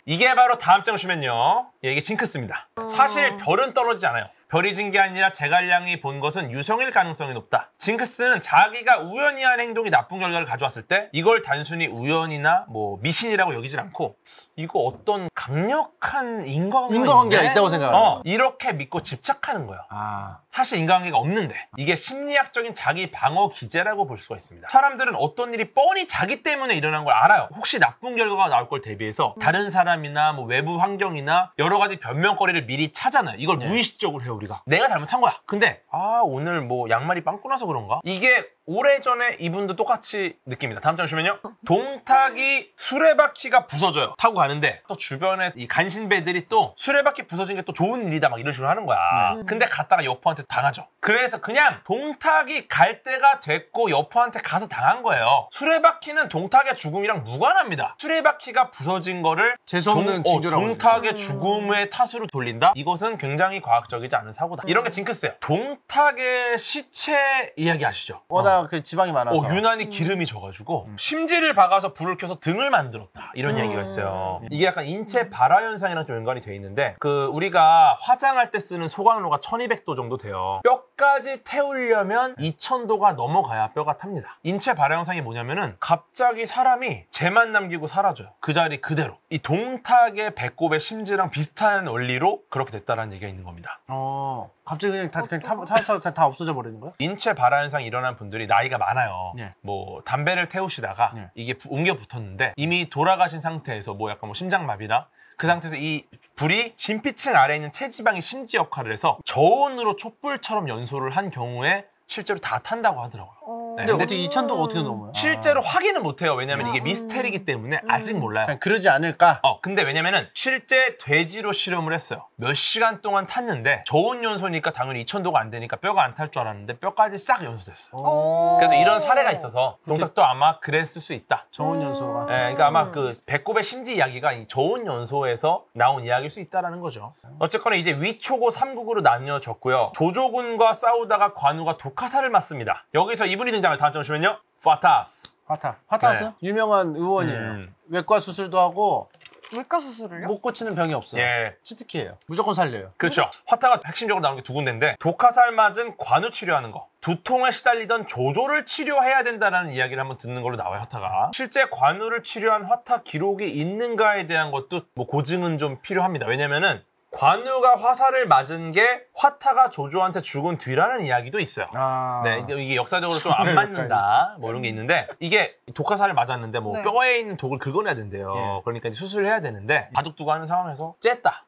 이게 바로 다음 장 보시면요. 이게 징크스입니다. 사실 별은 떨어지지 않아요. 별이 진 게 아니라 제갈량이 본 것은 유성일 가능성이 높다. 징크스는 자기가 우연히 한 행동이 나쁜 결과를 가져왔을 때 이걸 단순히 우연이나 뭐 미신이라고 여기질 않고 이거 어떤 강력한 인과관계가 있다고 생각해요. 이렇게 믿고 집착하는 거예요. 사실 인과관계가 없는데 이게 심리학적인 자기 방어 기제라고 볼 수가 있습니다. 사람들은 어떤 일이 뻔히 자기 때문에 일어난 걸 알아요. 혹시 나쁜 결과가 나올 걸 대비해서 다른 사람이나 뭐 외부 환경이나 여러 가지 변명거리를 미리 찾아놔요. 이걸 무의식적으로 해요. 우리가 내가 잘못한 거야. 근데 오늘 뭐 양말이 빵꾸 나서 그런가? 이게 오래전에 이분도 똑같이 느낍니다. 다음 장 보시면요. 동탁이 수레바퀴가 부서져요. 타고 가는데 또 주변에 이 간신배들이 또 수레바퀴 부서진 게 또 좋은 일이다 막 이런 식으로 하는 거야. 근데 갔다가 여포한테 당하죠. 그래서 그냥 동탁이 갈 때가 됐고 여포한테 가서 당한 거예요. 수레바퀴는 동탁의 죽음이랑 무관합니다. 수레바퀴가 부서진 거를 재수없는 징조라고 동탁의 죽음의 탓으로 돌린다? 이것은 굉장히 과학적이지 않은 사고다. 이런 게 징크스예요. 동탁의 시체 이야기 아시죠? 워낙 그 지방이 많아서. 유난히 기름이 져가지고 심지를 박아서 불을 켜서 등을 만들었다 이런 이야기가 있어요. 이게 약간 인체 발화 현상이랑 좀 연관이 돼 있는데 그 우리가 화장할 때 쓰는 소각로가 1200도 정도 돼요. 뼈까지 태우려면 2000도가 넘어가야 뼈가 탑니다. 인체 발화 현상이 뭐냐면은 갑자기 사람이 재만 남기고 사라져요. 그 자리 그대로. 이 동탁의 배꼽의 심지랑 비슷한 원리로 그렇게 됐다라는 얘기가 있는 겁니다. 갑자기 그냥 다 없어져 버리는 거야? 인체 발화 현상이 일어난 분들이 나이가 많아요. 네. 뭐 담배를 태우시다가 네. 이게 옮겨 붙었는데 이미 돌아가신 상태에서 뭐 약간 뭐 심장마비나 그 상태에서 이 불이 진피층 아래에 있는 체지방이 심지 역할을 해서 저온으로 촛불처럼 연소를 한 경우에 실제로 다 탄다고 하더라고요. 네, 근데 어떻게 2000도가 어떻게 넘어요? 실제로 확인은 못해요. 왜냐면 이게 미스테리이기 때문에 아직 몰라요. 그냥 그러지 않을까? 근데 왜냐면은 실제 돼지로 실험을 했어요. 몇 시간 동안 탔는데 저온 연소니까 당연히 2000도가 안 되니까 뼈가 안 탈 줄 알았는데 뼈까지 싹 연소됐어요. 그래서 이런 사례가 있어서 동탁도 아마 그랬을 수 있다. 저온 연소가. 네, 그러니까 아마 그 배꼽의 심지 이야기가 이 저온 연소에서 나온 이야기일 수 있다라는 거죠. 어쨌거나 이제 위초고 3국으로 나뉘어졌고요. 조조군과 싸우다가 관우가 독화살을 맞습니다. 여기서 이분이 등장해요. 다음 장 보시면요. 파타스. 파타스? 네. 유명한 의원이에요. 외과 수술도 하고 외과 수술을요? 못 고치는 병이 없어요. 예. 치트키예요. 무조건 살려요. 그렇죠. 화타가 핵심적으로 나오는 게 두 군데인데 독화살 맞은 관우 치료하는 거, 두통에 시달리던 조조를 치료해야 된다는 이야기를 한번 듣는 걸로 나와요. 화타가. 실제 관우를 치료한 화타 기록이 있는가에 대한 것도 뭐 고증은 좀 필요합니다. 왜냐면은 관우가 화살을 맞은 게 화타가 조조한테 죽은 뒤라는 이야기도 있어요. 네, 이게 역사적으로 좀 안 맞는다 뭐 이런 게 있는데 이게 독화살을 맞았는데 뭐 네. 뼈에 있는 독을 긁어내야 된대요. 예. 그러니까 이제 수술을 해야 되는데 바둑 두고 하는 상황에서 쨌다.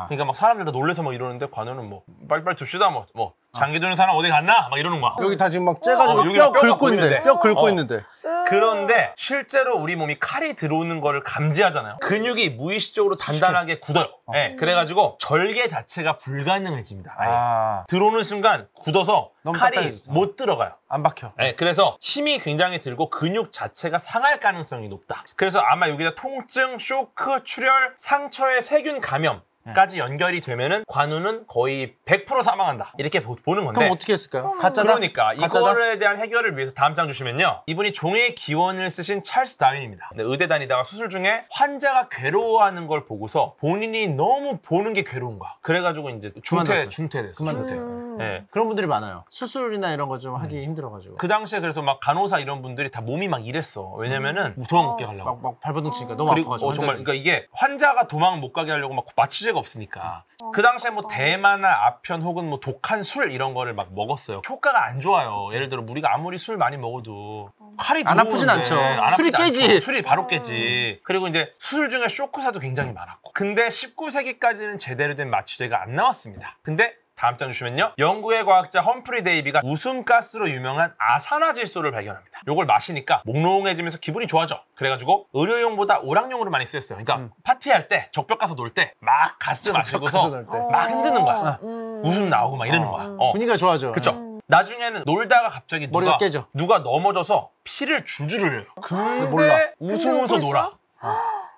그러니까 막 사람들 다 놀래서 막 이러는데 관우는 뭐 빨리빨리 둡시다 뭐 장기 두는 사람 어디 갔나 막 이러는 거야. 여기 다 지금 막 째가지고 여기 뼈 뼈가 긁고 있는데. 뼈 긁고 있는데. 그런데 실제로 우리 몸이 칼이 들어오는 거를 감지하잖아요. 근육이 무의식적으로 단단하게 굳어요. 네, 그래가지고 절개 자체가 불가능해집니다. 아예. 들어오는 순간 굳어서 너무 칼이 딱딱해졌어. 못 들어가요. 안 박혀. 네, 그래서 힘이 굉장히 들고 근육 자체가 상할 가능성이 높다. 그래서 아마 여기다 통증, 쇼크, 출혈, 상처의 세균 감염 까지 연결이 되면은 관우는 거의 100% 사망한다 이렇게 보는 건데 그럼 어떻게 했을까요? 가짜다? 그러니까 가짜다? 이거에 대한 해결을 위해서 다음 장 주시면요. 이분이 종의 기원을 쓰신 찰스 다윈입니다. 근데 의대 다니다가 수술 중에 환자가 괴로워하는 걸 보고서 본인이 너무 보는 게 괴로운 거야. 그래가지고 이제 중퇴됐어. 그만뒀어요. 네. 그런 분들이 많아요. 수술이나 이런 거 좀 하기 힘들어가지고. 그 당시에 그래서 막 간호사 이런 분들이 다 몸이 막 이랬어. 왜냐면은 도망 못 가게 하려고. 막 발버둥 치니까 너무 그리고 아파가지고. 정말 그러니까 이게 환자가 도망 못 가게 하려고 막 마취제가 없으니까 그 당시에 뭐 대마나 아편 혹은 뭐 독한 술 이런 거를 막 먹었어요. 효과가 안 좋아요. 예를 들어 우리가 아무리 술 많이 먹어도 칼이 안 아프진 들어오는데 않죠. 안 술이 아프지 깨지. 않죠. 술이 바로 깨지. 그리고 이제 수술 중에 쇼크사도 굉장히 많았고. 근데 19세기까지는 제대로 된 마취제가 안 나왔습니다. 근데 다음 장 주시면요. 영국의 과학자 험프리 데이비가 웃음가스로 유명한 아산화질소를 발견합니다. 요걸 마시니까 몽롱해지면서 기분이 좋아져. 그래가지고 의료용보다 오락용으로 많이 쓰였어요. 그러니까 파티할 때, 적벽 가서 놀 때 막 가스 마시고서 막 흔드는 거야. 웃음 나오고 막 이러는 거야. 분위기가 좋아져. 그쵸? 나중에는 놀다가 갑자기 머리가 깨져. 누가 넘어져서 피를 줄줄 흘려요. 근데 몰라. 웃으면서 놀아.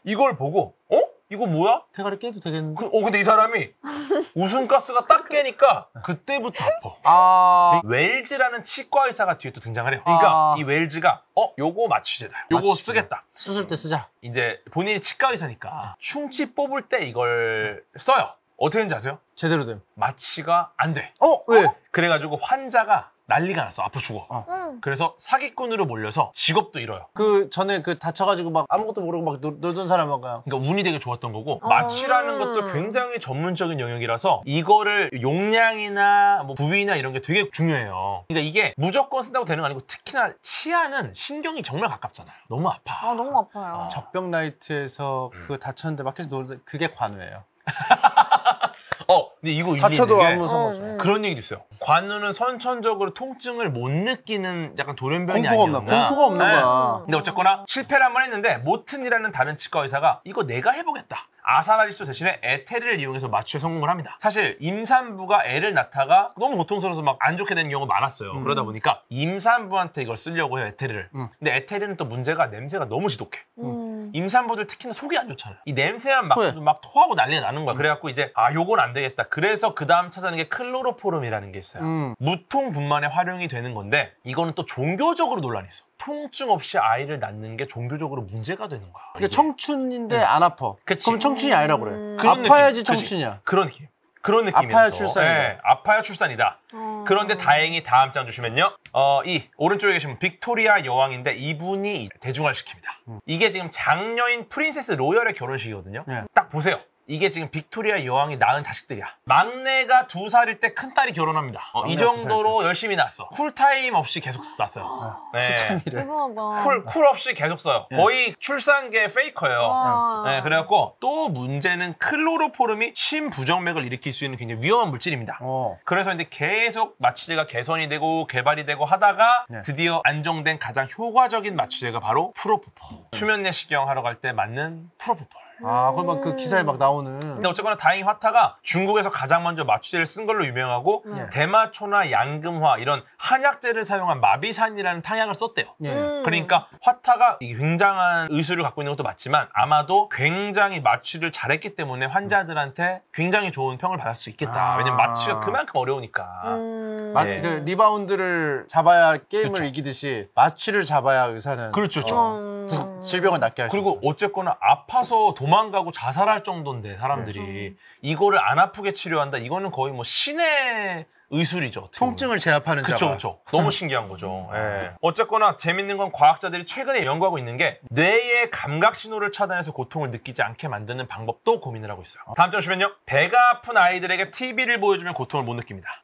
이걸 보고 이거 뭐야? 대가리 깨도 되겠는데? 근데 이 사람이 웃음가스가 딱 깨니까 그때부터 아파. 웰즈라는 치과 의사가 뒤에 또 등장을 해요. 그러니까 이 웰즈가 요거 마취제다. 요거 마취제. 쓰겠다. 수술 때 쓰자. 이제 본인이 치과 의사니까 충치 뽑을 때 이걸 써요. 어떻게 되는지 아세요? 제대로 됨. 마취가 안 돼. 왜? 그래가지고 환자가 난리가 났어. 아파 죽어. 그래서 사기꾼으로 몰려서 직업도 잃어요. 그 전에 그 다쳐가지고 막 아무것도 모르고 막 놀던 사람은 그러니까 운이 되게 좋았던 거고 마취라는 것도 굉장히 전문적인 영역이라서 이거를 용량이나 뭐 부위나 이런 게 되게 중요해요. 그러니까 이게 무조건 쓴다고 되는 거 아니고 특히나 치아는 신경이 정말 가깝잖아요. 너무 아파. 너무 아파요. 적벽 나이트에서 그 다쳤는데 막 계속 놀던 그게 관우예요. 근데 이거 일리 다쳐도 있는 게 아무 상관없어요. 그런 얘기도 있어요. 관우는 선천적으로 통증을 못 느끼는 약간 돌연변이 공포가 아니었나. 없나? 공포가 없는 거야. 근데 어쨌거나 실패를 한번 했는데 모튼이라는 다른 치과 의사가 이거 내가 해보겠다. 아산화질소 대신에 에테르를 이용해서 마취에 성공을 합니다. 사실 임산부가 애를 낳다가 너무 고통스러워서 막 안 좋게 되는 경우가 많았어요. 그러다 보니까 임산부한테 이걸 쓰려고 해요, 에테르를. 근데 에테르는 또 문제가 냄새가 너무 지독해. 임산부들 특히나 속이 안 좋잖아요. 이 냄새만 맡고도 그래. 막 토하고 난리가 나는 거야. 그래갖고 이제 요건 안 되겠다. 그래서 그 다음 찾아낸 게 클로로포름이라는 게 있어요. 무통 분만에 활용이 되는 건데 이거는 또 종교적으로 논란이 있어. 통증 없이 아이를 낳는 게 종교적으로 문제가 되는 거야. 이게 청춘인데 안 아파. 그치. 그럼 청춘이 아니라 그래. 그런 아파야지 느낌. 청춘이야. 그런 느낌. 그런 느낌이라서. 아파야 출산이다. 네, 아파야 출산이다. 그런데 다행히 다음 장 주시면요. 이 오른쪽에 계신 빅토리아 여왕인데 이분이 대중화시킵니다. 이게 지금 장녀인 프린세스 로열의 결혼식이거든요. 네. 딱 보세요. 이게 지금 빅토리아 여왕이 낳은 자식들이야. 막내가 2살일 때 큰딸이 결혼합니다. 이 정도로 열심히 낳았어. 쿨타임 없이 계속 낳았어요. 네. 대단하다. 쿨 없이 계속 써요. 거의 출산계 페이커예요. 와. 네, 그래갖고 또 문제는 클로로포름이 심부정맥을 일으킬 수 있는 굉장히 위험한 물질입니다. 그래서 이제 계속 마취제가 개선이 되고 개발이 되고 하다가 드디어 안정된 가장 효과적인 마취제가 바로 프로포폴. 수면 내시경 하러 갈 때 맞는 프로포폴. 그러면 그 기사에 막 나오는. 근데 어쨌거나 다행히 화타가 중국에서 가장 먼저 마취제를 쓴 걸로 유명하고 대마초나 양금화 이런 한약재를 사용한 마비산이라는 탕약을 썼대요. 그러니까 화타가 굉장한 의술을 갖고 있는 것도 맞지만 아마도 굉장히 마취를 잘했기 때문에 환자들한테 굉장히 좋은 평을 받을 수 있겠다. 왜냐면 마취가 그만큼 어려우니까. 그 리바운드를 잡아야 게임을 이기듯이 마취를 잡아야 의사는 그렇죠. 질병을 낫게 할 수 있어요. 그리고 어쨌거나 아파서 도망가고 자살할 정도인데 사람들이 이거를 안 아프게 치료한다. 이거는 거의 뭐 신의 의술이죠. 통증을 제압하는 자가. 그렇죠. 너무 신기한 거죠. 예. 어쨌거나 재밌는 건 과학자들이 최근에 연구하고 있는 게 뇌의 감각 신호를 차단해서 고통을 느끼지 않게 만드는 방법도 고민을 하고 있어요. 다음 장 주시면요. 배가 아픈 아이들에게 TV를 보여주면 고통을 못 느낍니다.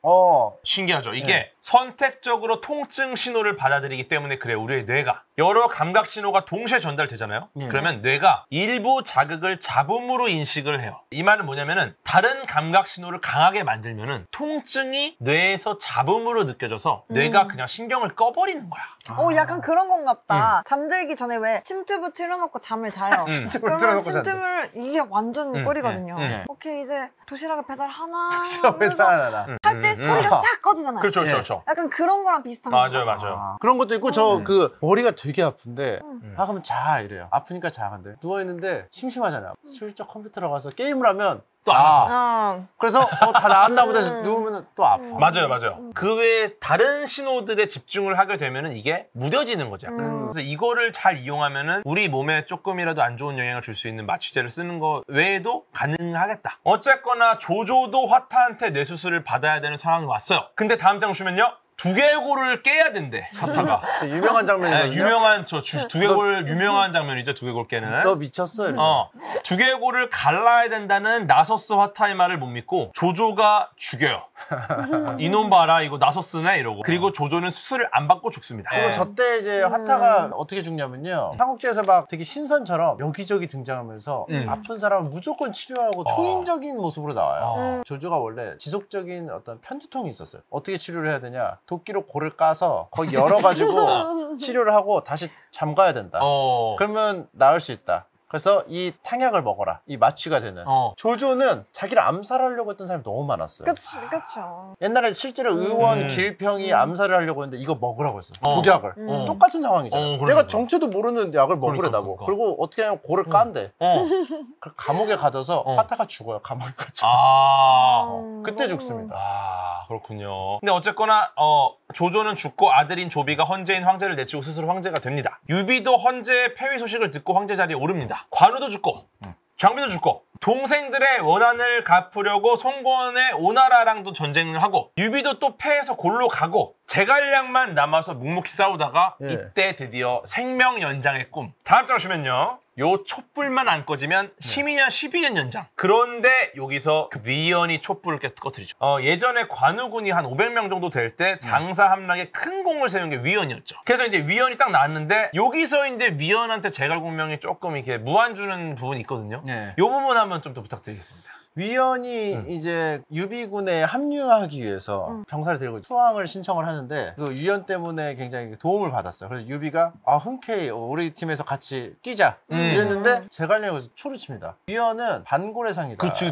신기하죠. 이게 선택적으로 통증 신호를 받아들이기 때문에 그래 우리의 뇌가 여러 감각 신호가 동시에 전달되잖아요. 그러면 뇌가 일부 자극을 잡음으로 인식을 해요. 이 말은 뭐냐면은 다른 감각 신호를 강하게 만들면은 통증이 뇌에서 잡음으로 느껴져서 뇌가 그냥 신경을 꺼버리는 거야. 약간 그런 건가 보다. 잠들기 전에 왜 침투부 틀어놓고 잠을 자요. 그러면 침투를 이게 완전 꿀이거든요. 오케이 이제 도시락을 배달하나 할 때 소리가 싹 꺼지잖아요. 그렇죠. 약간 그런 거랑 비슷한 거. 맞아요. 그런 것도 있고 저 그 머리가 되게 아픈데 그러면 자 이래요. 아프니까 자. 근데 누워있는데 심심하잖아요. 슬쩍 컴퓨터로 가서 게임을 하면 또 그래서 다 나았나 보다 해서 누우면 또 아파. 맞아요. 그 외에 다른 신호들에 집중을 하게 되면은 이게 무뎌지는 거죠. 그래서 이거를 잘 이용하면은 우리 몸에 조금이라도 안 좋은 영향을 줄 수 있는 마취제를 쓰는 거 외에도 가능하겠다. 어쨌거나 조조도 화타한테 뇌수술을 받아야 되는 상황이 왔어요. 근데 다음 장 보시면요. 두개골을 깨야 된대. 화타가. 유명한 장면이거든요. 유명한 두개골 유명한 장면이죠. 두개골 깨는. 너 미쳤어. 두개골을 갈라야 된다는 나서스 화타의 말을 못 믿고 조조가 죽여요. 이놈 봐라 이거 나서스네 이러고. 그리고 조조는 수술을 안 받고 죽습니다. 그리고 저때 이제 화타가 어떻게 죽냐면요. 삼국지에서 막 되게 신선처럼 여기저기 등장하면서 아픈 사람은 무조건 치료하고 초인적인 모습으로 나와요. 조조가 원래 지속적인 어떤 편두통이 있었어요. 어떻게 치료를 해야 되냐. 도끼로 골을 까서 거기 열어가지고 치료를 하고 다시 잠가야 된다. 그러면 나을 수 있다. 그래서 이 탕약을 먹어라. 이 마취가 되는. 조조는 자기를 암살하려고 했던 사람이 너무 많았어요. 그쵸. 옛날에 실제로 의원 길평이 암살을 하려고 했는데 이거 먹으라고 했어요. 독약을. 똑같은 상황이잖아요. 내가 정체도 모르는 약을 먹으려다고. 그리고 어떻게 하면 골을 깐대. 그 감옥에 가둬서 화타가 죽어요. 감옥에 갇혀서. 그때 죽습니다. 그렇군요. 근데 어쨌거나 조조는 죽고 아들인 조비가 헌제인 황제를 내치고 스스로 황제가 됩니다. 유비도 헌제의 폐위 소식을 듣고 황제 자리에 오릅니다. 관우도 죽고 장비도 죽고 동생들의 원한을 갚으려고 송건의 오나라랑도 전쟁을 하고 유비도 또 패해서 골로 가고 제갈량만 남아서 묵묵히 싸우다가 이때 드디어 생명 연장의 꿈. 다음 장 보시면요. 요 촛불만 안 꺼지면 12년, 12년 연장. 그런데 여기서 그 위연이 촛불을 꺼뜨리죠. 예전에 관우군이 한 500명 정도 될 때 장사 함락에 큰 공을 세운 게 위연이었죠. 그래서 이제 위연이 딱 나왔는데 여기서 이제 위연한테 제갈공명이 조금 이렇게 무안 주는 부분이 있거든요. 요 부분 한번 좀 더 부탁드리겠습니다. 위연이 이제 유비군에 합류하기 위해서 병사를 데리고 수항을 신청을 하는데 그 위연 때문에 굉장히 도움을 받았어요. 그래서 유비가 흔쾌히 우리 팀에서 같이 뛰자 이랬는데 제갈량이 여기서 초를 칩니다. 위연은 반고래상이다. 그치.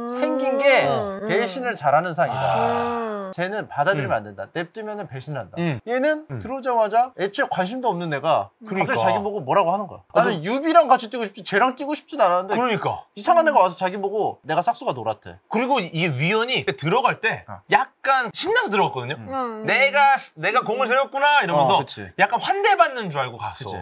생긴 게 배신을 잘하는 상이다. 쟤는 받아들이면 안 된다. 냅두면은 배신한다. 얘는 들어오자마자 애초에 관심도 없는 애가 그러니까. 갑자기 자기 보고 뭐라고 하는 거야. 나는 유비랑 같이 뛰고 싶지 쟤랑 뛰고 싶진 않았는데 그러니까. 이상한 애가 와서 자기 보고 내가 싹수가 놀았대. 그리고 이게 위원이 들어갈 때 약간 신나서 들어갔거든요. 내가 공을 세웠구나 이러면서 그치. 약간 환대받는 줄 알고 갔어. 그치.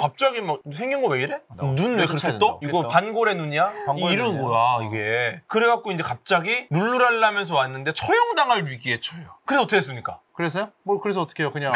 갑자기 막 생긴 거 왜 이래? 눈 왜 그렇게 떠? 이거 반고래 눈이야? 반고래 이런 눈이야. 거야 이게. 그래갖고 이제 갑자기 룰루랄라면서 왔는데 처형당할 위기에 처해요. 그래서 어떻게 했습니까? 그래서요? 뭘 그래서 어떻게 해요? 그냥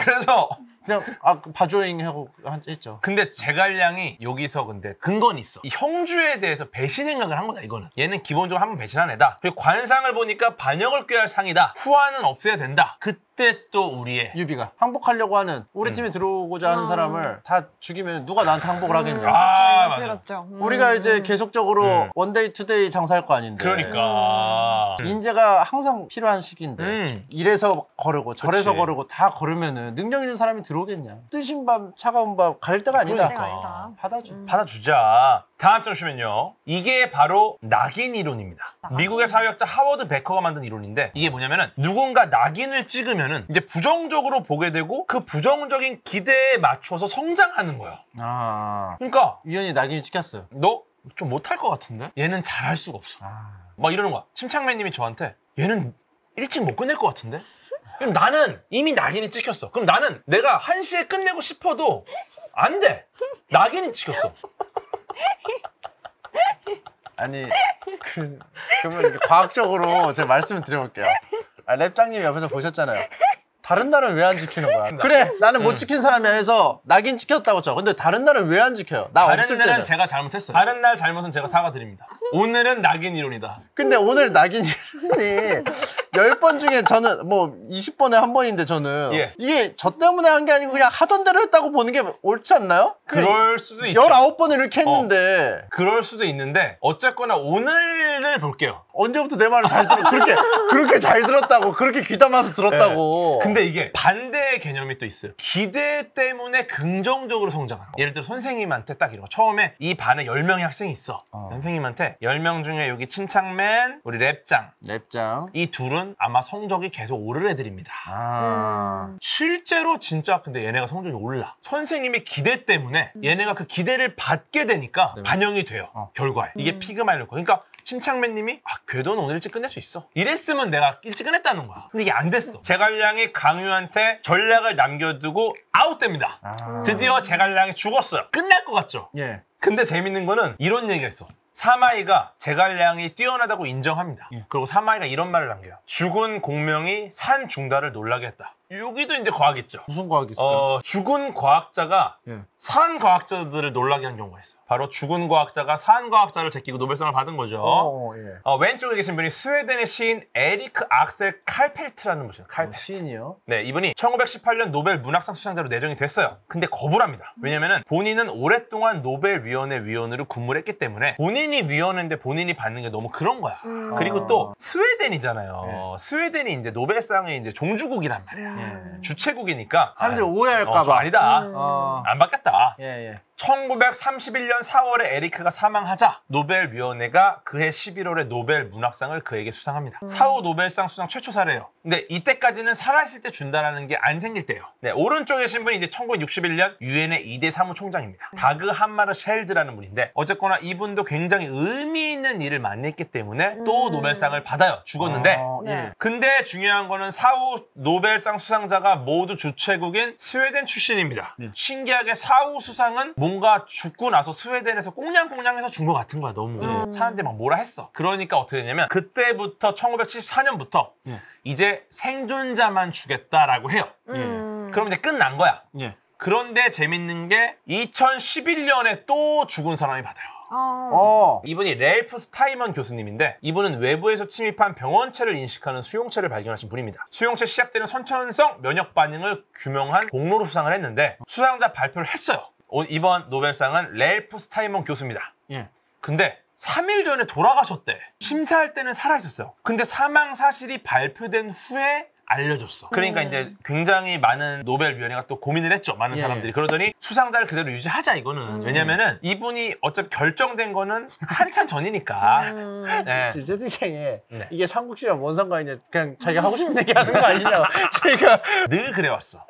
바조잉 하고 했죠. 근데 제갈량이 여기서 근데 근거는 있어. 이 형주에 대해서 배신 행각을 한 거다 이거는. 얘는 기본적으로 한 번 배신한 애다. 그리고 관상을 보니까 반역을 꾀할 상이다. 후환은 없애야 된다. 그때 또 우리의 유비가 항복하려고 하는 우리 팀에 들어오고자 하는 사람을 다 죽이면 누가 나한테 항복을 하겠냐. 맞아. 들었죠. 우리가 이제 계속적으로 원데이 투데이 장사할 거 아닌데. 그러니까 인재가 항상 필요한 시기인데 이래서 거르고 저래서 그치. 거르고 다 거르면은 능력 있는 사람이 들어오겠냐. 뜨신 밥 차가운 밥 가릴 때가 아니다. 그러니까. 받아줘. 받아주자. 다음 점시면요. 이게 바로 낙인 이론입니다. 미국의 사회학자 하워드 베커가 만든 이론인데 이게 뭐냐면은 누군가 낙인을 찍으면은 이제 부정적으로 보게 되고 그 부정적인 기대에 맞춰서 성장하는 거야. 그러니까 위원이 낙인이 찍혔어요. 너 좀 못할 것 같은데? 얘는 잘할 수가 없어. 막 이러는 거야. 심창맨님이 저한테 얘는 일찍 못 끝낼 것 같은데? 그럼 나는 이미 낙인이 찍혔어. 그럼 나는 내가 1시에 끝내고 싶어도 안 돼. 낙인이 찍혔어. 아니 그러면 이렇게 과학적으로 제가 말씀을 드려볼게요. 랩장님 옆에서 보셨잖아요. 다른 날은 왜 안 지키는 거야? 그래 나는 못 지킨 사람이 해서 낙인 찍혔다고 쳐. 근데 다른 날은 왜 안 지켜요? 나 다른 없을 날은 때는. 제가 잘못했어요. 다른 날 잘못은 제가 사과드립니다. 오늘은 낙인 이론이다. 근데 오늘 낙인 이론이 10번 중에 저는 뭐 20번에 한 번인데 저는 예. 이게 저 때문에 한 게 아니고 그냥 하던 대로 했다고 보는 게 옳지 않나요? 그럴 수도 있죠. 19번을 이렇게 했는데 그럴 수도 있는데 어쨌거나 오늘을 볼게요. 언제부터 내 말을 잘 들어 그렇게 잘 들었다고 그렇게 귀담아서 들었다고. 근데 이게 반대의 개념이 또 있어요. 기대 때문에 긍정적으로 성장하는 거. 예를 들어 선생님한테 딱 이런 거. 처음에 이 반에 10명의 학생이 있어. 선생님한테 10명 중에 여기 침착맨, 우리 랩장. 이 둘은 아마 성적이 계속 오를 애들입니다. 실제로 진짜 근데 얘네가 성적이 올라. 선생님의 기대 때문에 얘네가 그 기대를 받게 되니까 반영이 돼요. 결과에. 이게 피그마일로. 그러니까 침착맨님이 궤도는 오늘 일찍 끝낼 수 있어. 이랬으면 내가 일찍 끝냈다는 거야. 근데 이게 안 됐어. 제갈량이 강유한테 전략을 남겨두고 아웃됩니다. 드디어 제갈량이 죽었어요. 끝날 것 같죠? 예. 근데 재밌는 거는 이런 얘기가 있어. 사마이가 제갈량이 뛰어나다고 인정합니다. 그리고 사마이가 이런 말을 남겨요. 죽은 공명이 산 중달을 놀라게 했다. 여기도 이제 과학이죠. 무슨 과학이 있을까요? 죽은 과학자가 산 과학자들을 놀라게 한 경우가 있어요. 바로 죽은 과학자가 산 과학자를 제끼고 노벨상을 받은 거죠. 왼쪽에 계신 분이 스웨덴의 시인 에리크 악셀 칼펠트라는 분이에요. 칼펠트. 시인이요? 네, 이분이 1918년 노벨 문학상 수상자로 내정이 됐어요. 근데 거부를 합니다. 왜냐면은 본인은 오랫동안 노벨위원회 위원으로 근무를 했기 때문에 본인이 위원인데 본인이 받는 게 너무 그런 거야. 그리고 또 스웨덴이잖아요. 스웨덴이 이제 노벨상의 이제 종주국이란 말이야. 주최국이니까 사람들이 오해할까 봐. 아니다. 안 받겠다. 1931년 4월에 에리크가 사망하자 노벨위원회가 그해 11월에 노벨 문학상을 그에게 수상합니다. 사후 노벨상 수상 최초 사례예요. 근데 이때까지는 살아있을 때 준다라는 게 안 생길 때예요. 네, 오른쪽에 계신 분이 이제 1961년 유엔의 2대 사무총장입니다. 다그 함마르 쉘드라는 분인데 어쨌거나 이분도 굉장히 의미 있는 일을 많이 했기 때문에 또 노벨상을 받아요. 죽었는데 근데 중요한 거는 사후 노벨상 수상자가 모두 주최국인 스웨덴 출신입니다. 신기하게 사후 수상은 뭔가 죽고 나서 스웨덴에서 꽁냥꽁냥해서 준 것 같은 거야. 너무 사람들이 막 뭐라 했어. 그러니까 어떻게 되냐면 그때부터 1974년부터 이제 생존자만 주겠다라고 해요. 그럼 이제 끝난 거야. 그런데 재밌는 게 2011년에 또 죽은 사람이 받아요. 이분이 렐프 스타이먼 교수님인데 이분은 외부에서 침입한 병원체를 인식하는 수용체를 발견하신 분입니다. 수용체 시작되는 선천성 면역 반응을 규명한 공로로 수상을 했는데 수상자 발표를 했어요. 이번 노벨상은 렐프 스타이먼 교수입니다. 근데 3일 전에 돌아가셨대. 심사할 때는 살아있었어요. 근데 사망 사실이 발표된 후에 알려줬어. 그러니까 이제 굉장히 많은 노벨위원회가 또 고민을 했죠. 많은 사람들이. 그러더니 수상자를 그대로 유지하자 이거는. 왜냐면은 이분이 어차피 결정된 거는 한참 전이니까. 네. 지금 채팅창에 이게 삼국지랑 뭔 상관이냐 그냥 자기가 하고 싶은 얘기 하는 거 아니냐. 저희가 늘 그래왔어.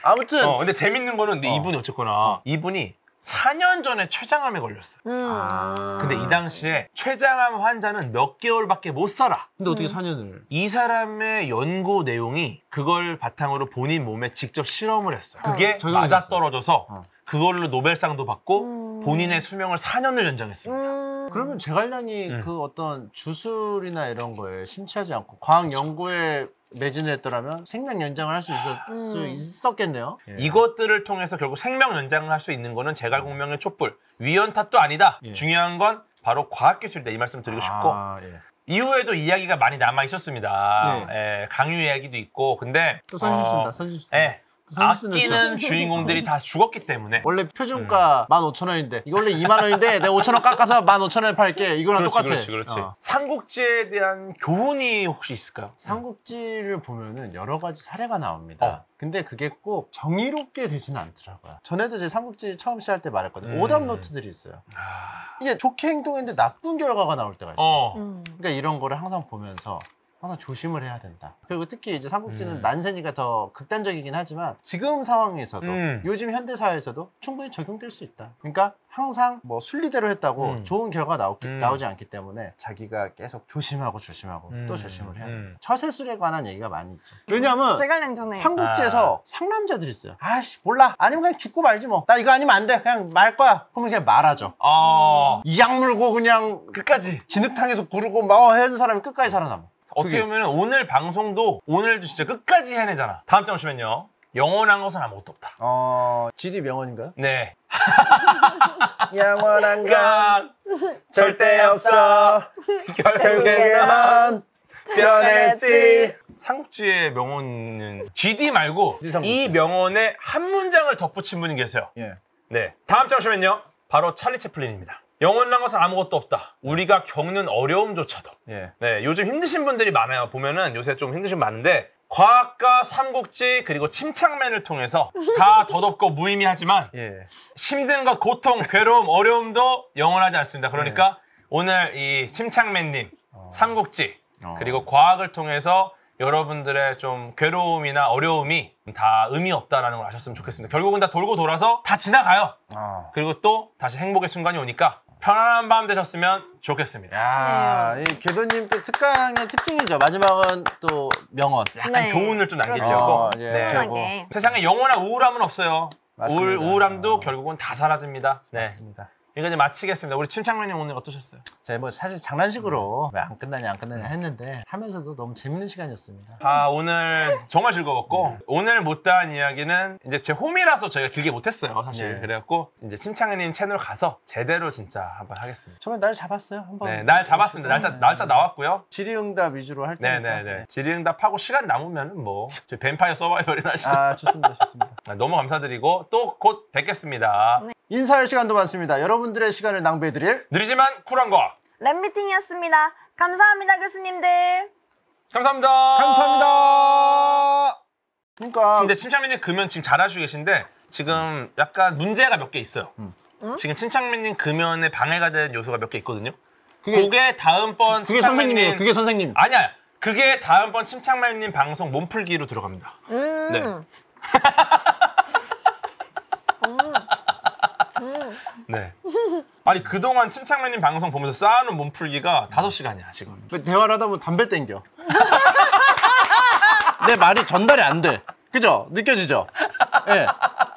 아무튼 근데 재밌는 거는 근데 이분이 어쨌거나 이분이 4년 전에 췌장암에 걸렸어요. 근데 이 당시에 췌장암 환자는 몇 개월밖에 못 살아. 근데 어떻게 4년을? 이 사람의 연구 내용이 그걸 바탕으로 본인 몸에 직접 실험을 했어요. 그게 맞아떨어져서 그걸로 노벨상도 받고 본인의 수명을 4년을 연장했습니다. 그러면 제갈량이 그 어떤 주술이나 이런 거에 심취하지 않고 과학 연구에 매진했더라면 생명 연장을 할 수 있었겠네요. 이것들을 통해서 결국 생명 연장을 할 수 있는 거는 제갈공명의 촛불, 위헌 탓도 아니다. 중요한 건 바로 과학기술이다. 이 말씀 드리고 싶고 이후에도 이야기가 많이 남아 있었습니다. 강유 이야기도 있고 근데 또 선심 쓴다. 선심 쓴다. 아끼는 주인공들이 다 죽었기 때문에 원래 표준가 15,000원인데 이거 원래 2만 원인데 내가 5,000원 깎아서 15,000원에 팔게. 이거랑 똑같아. 그렇지. 삼국지에 대한 교훈이 혹시 있을까요? 삼국지를 보면은 여러 가지 사례가 나옵니다. 근데 그게 꼭 정의롭게 되지는 않더라고요. 전에도 제 삼국지 처음 시작할 때 말했거든요. 오답 노트들이 있어요. 이게 좋게 행동했는데 나쁜 결과가 나올 때가 있어요. 그러니까 이런 거를 항상 보면서 항상 조심을 해야 된다. 그리고 특히 이제 삼국지는 난세니까 더 극단적이긴 하지만 지금 상황에서도 요즘 현대사회에서도 충분히 적용될 수 있다. 그러니까 항상 뭐 순리대로 했다고 좋은 결과가 나오지 않기 때문에 자기가 계속 조심하고 또 조심을 해야 돼요. 처세술에 관한 얘기가 많이 있죠. 왜냐면 제갈량 전에 삼국지에서 상남자들이 있어요. 아씨 몰라. 아니면 그냥 죽고 말지 뭐. 나 이거 아니면 안 돼. 그냥 말 거야. 그러면 그냥 말하죠. 이 약 물고 그냥 끝까지 진흙탕에서 구르고 막 해준 사람이 끝까지 살아남아. 어떻게 보면 오늘 방송도 오늘도 진짜 끝까지 해내잖아. 다음 장 오시면요. 영원한 것은 아무것도 없다. GD 명언인가요? 네. 영원한 건 절대 없어. 결국에만 변했지. 삼국지의 명언은 GD 말고 이 명언에 한 문장을 덧붙인 분이 계세요. 네. 다음 장 오시면요. 바로 찰리 채플린입니다. 영원한 것은 아무것도 없다. 우리가 겪는 어려움조차도. 네, 요즘 힘드신 분들이 많아요. 보면은 요새 좀 힘드신 분 많은데 과학과 삼국지 그리고 침착맨을 통해서 다 덧없고 무의미하지만 힘든 것, 고통, 괴로움, 어려움도 영원하지 않습니다. 그러니까 오늘 이 침착맨님 삼국지 그리고 과학을 통해서 여러분들의 좀 괴로움이나 어려움이 다 의미 없다라는 걸 아셨으면 좋겠습니다. 결국은 다 돌고 돌아서 다 지나가요. 그리고 또 다시 행복의 순간이 오니까 편안한 밤 되셨으면 좋겠습니다. 이 궤도님 또 특강의 특징이죠. 마지막은 또 명언. 약간 교훈을 좀 남기려고. 편하게. 세상에 영원한 우울함은 없어요. 맞습니다. 우울함도 결국은 다 사라집니다. 네. 맞습니다. 이거 이제 마치겠습니다. 우리 침착맨님 오늘 어떠셨어요? 제가 뭐 사실 장난식으로 왜 안 끝나냐 했는데 하면서도 너무 재밌는 시간이었습니다. 오늘 정말 즐거웠고 오늘 못다한 이야기는 이제 제 홈이라서 저희가 길게 못했어요 사실. 그래갖고 이제 침착맨님 채널 가서 제대로 진짜 한번 하겠습니다. 정말 날 잡았어요 한번. 네, 날 잡았습니다. 날짜 나왔고요. 질의응답 위주로 할 테니까. 네네네. 질의응답하고 시간 남으면은 뭐 저희 뱀파이어 서바이벌이나 하시죠. 좋습니다. 너무 감사드리고 또 곧 뵙겠습니다. 인사할 시간도 많습니다. 여러분들의 시간을 낭비해드릴 느리지만 쿨한 과학 랩미팅이었습니다. 감사합니다, 교수님들. 감사합니다. 감사합니다. 그러니까 근데 침착맨님 금연 지금 잘하시고 계신데 지금 약간 문제가 몇 개 있어요. 지금 침착맨님 금연에 방해가 되는 요소가 몇 개 있거든요. 그게 다음번 그게 선생님이에요. 그게 선생님. 아니야. 그게 다음번 침착맨님 방송 몸풀기로 들어갑니다. 네. 네. 아니 그동안 침착맨님 방송 보면서 쌓아놓은 몸풀기가 5시간이야 지금. 대화를 하다 보면 담배 땡겨. 내 말이 전달이 안 돼. 그죠? 느껴지죠? 예.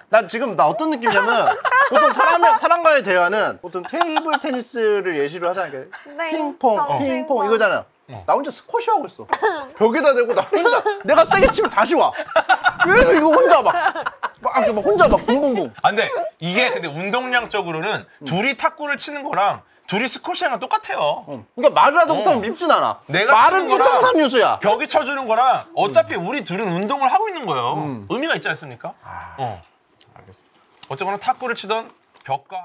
나 어떤 느낌이냐면 보통 사람과의 대화는 보통 테이블 테니스를 예시로 하잖아요. 핑퐁 이거잖아. 나 혼자 스쿼시 하고 있어. 벽에다 대고 나 혼자 내가 세게 치면 다시 와. 왜 이거 혼자 막 혼자 막 붕붕붕. 근데 이게 근데 운동량적으로는 둘이 탁구를 치는 거랑 둘이 스쿼시하는 건 똑같아요. 그러니까 말을 하다 못하면 밉진 않아. 내가 말은 1.3요소야. 벽이 쳐주는 거랑 어차피 우리 둘은 운동을 하고 있는 거예요. 의미가 있지 않습니까? 어쨌거나 탁구를 치던 벽과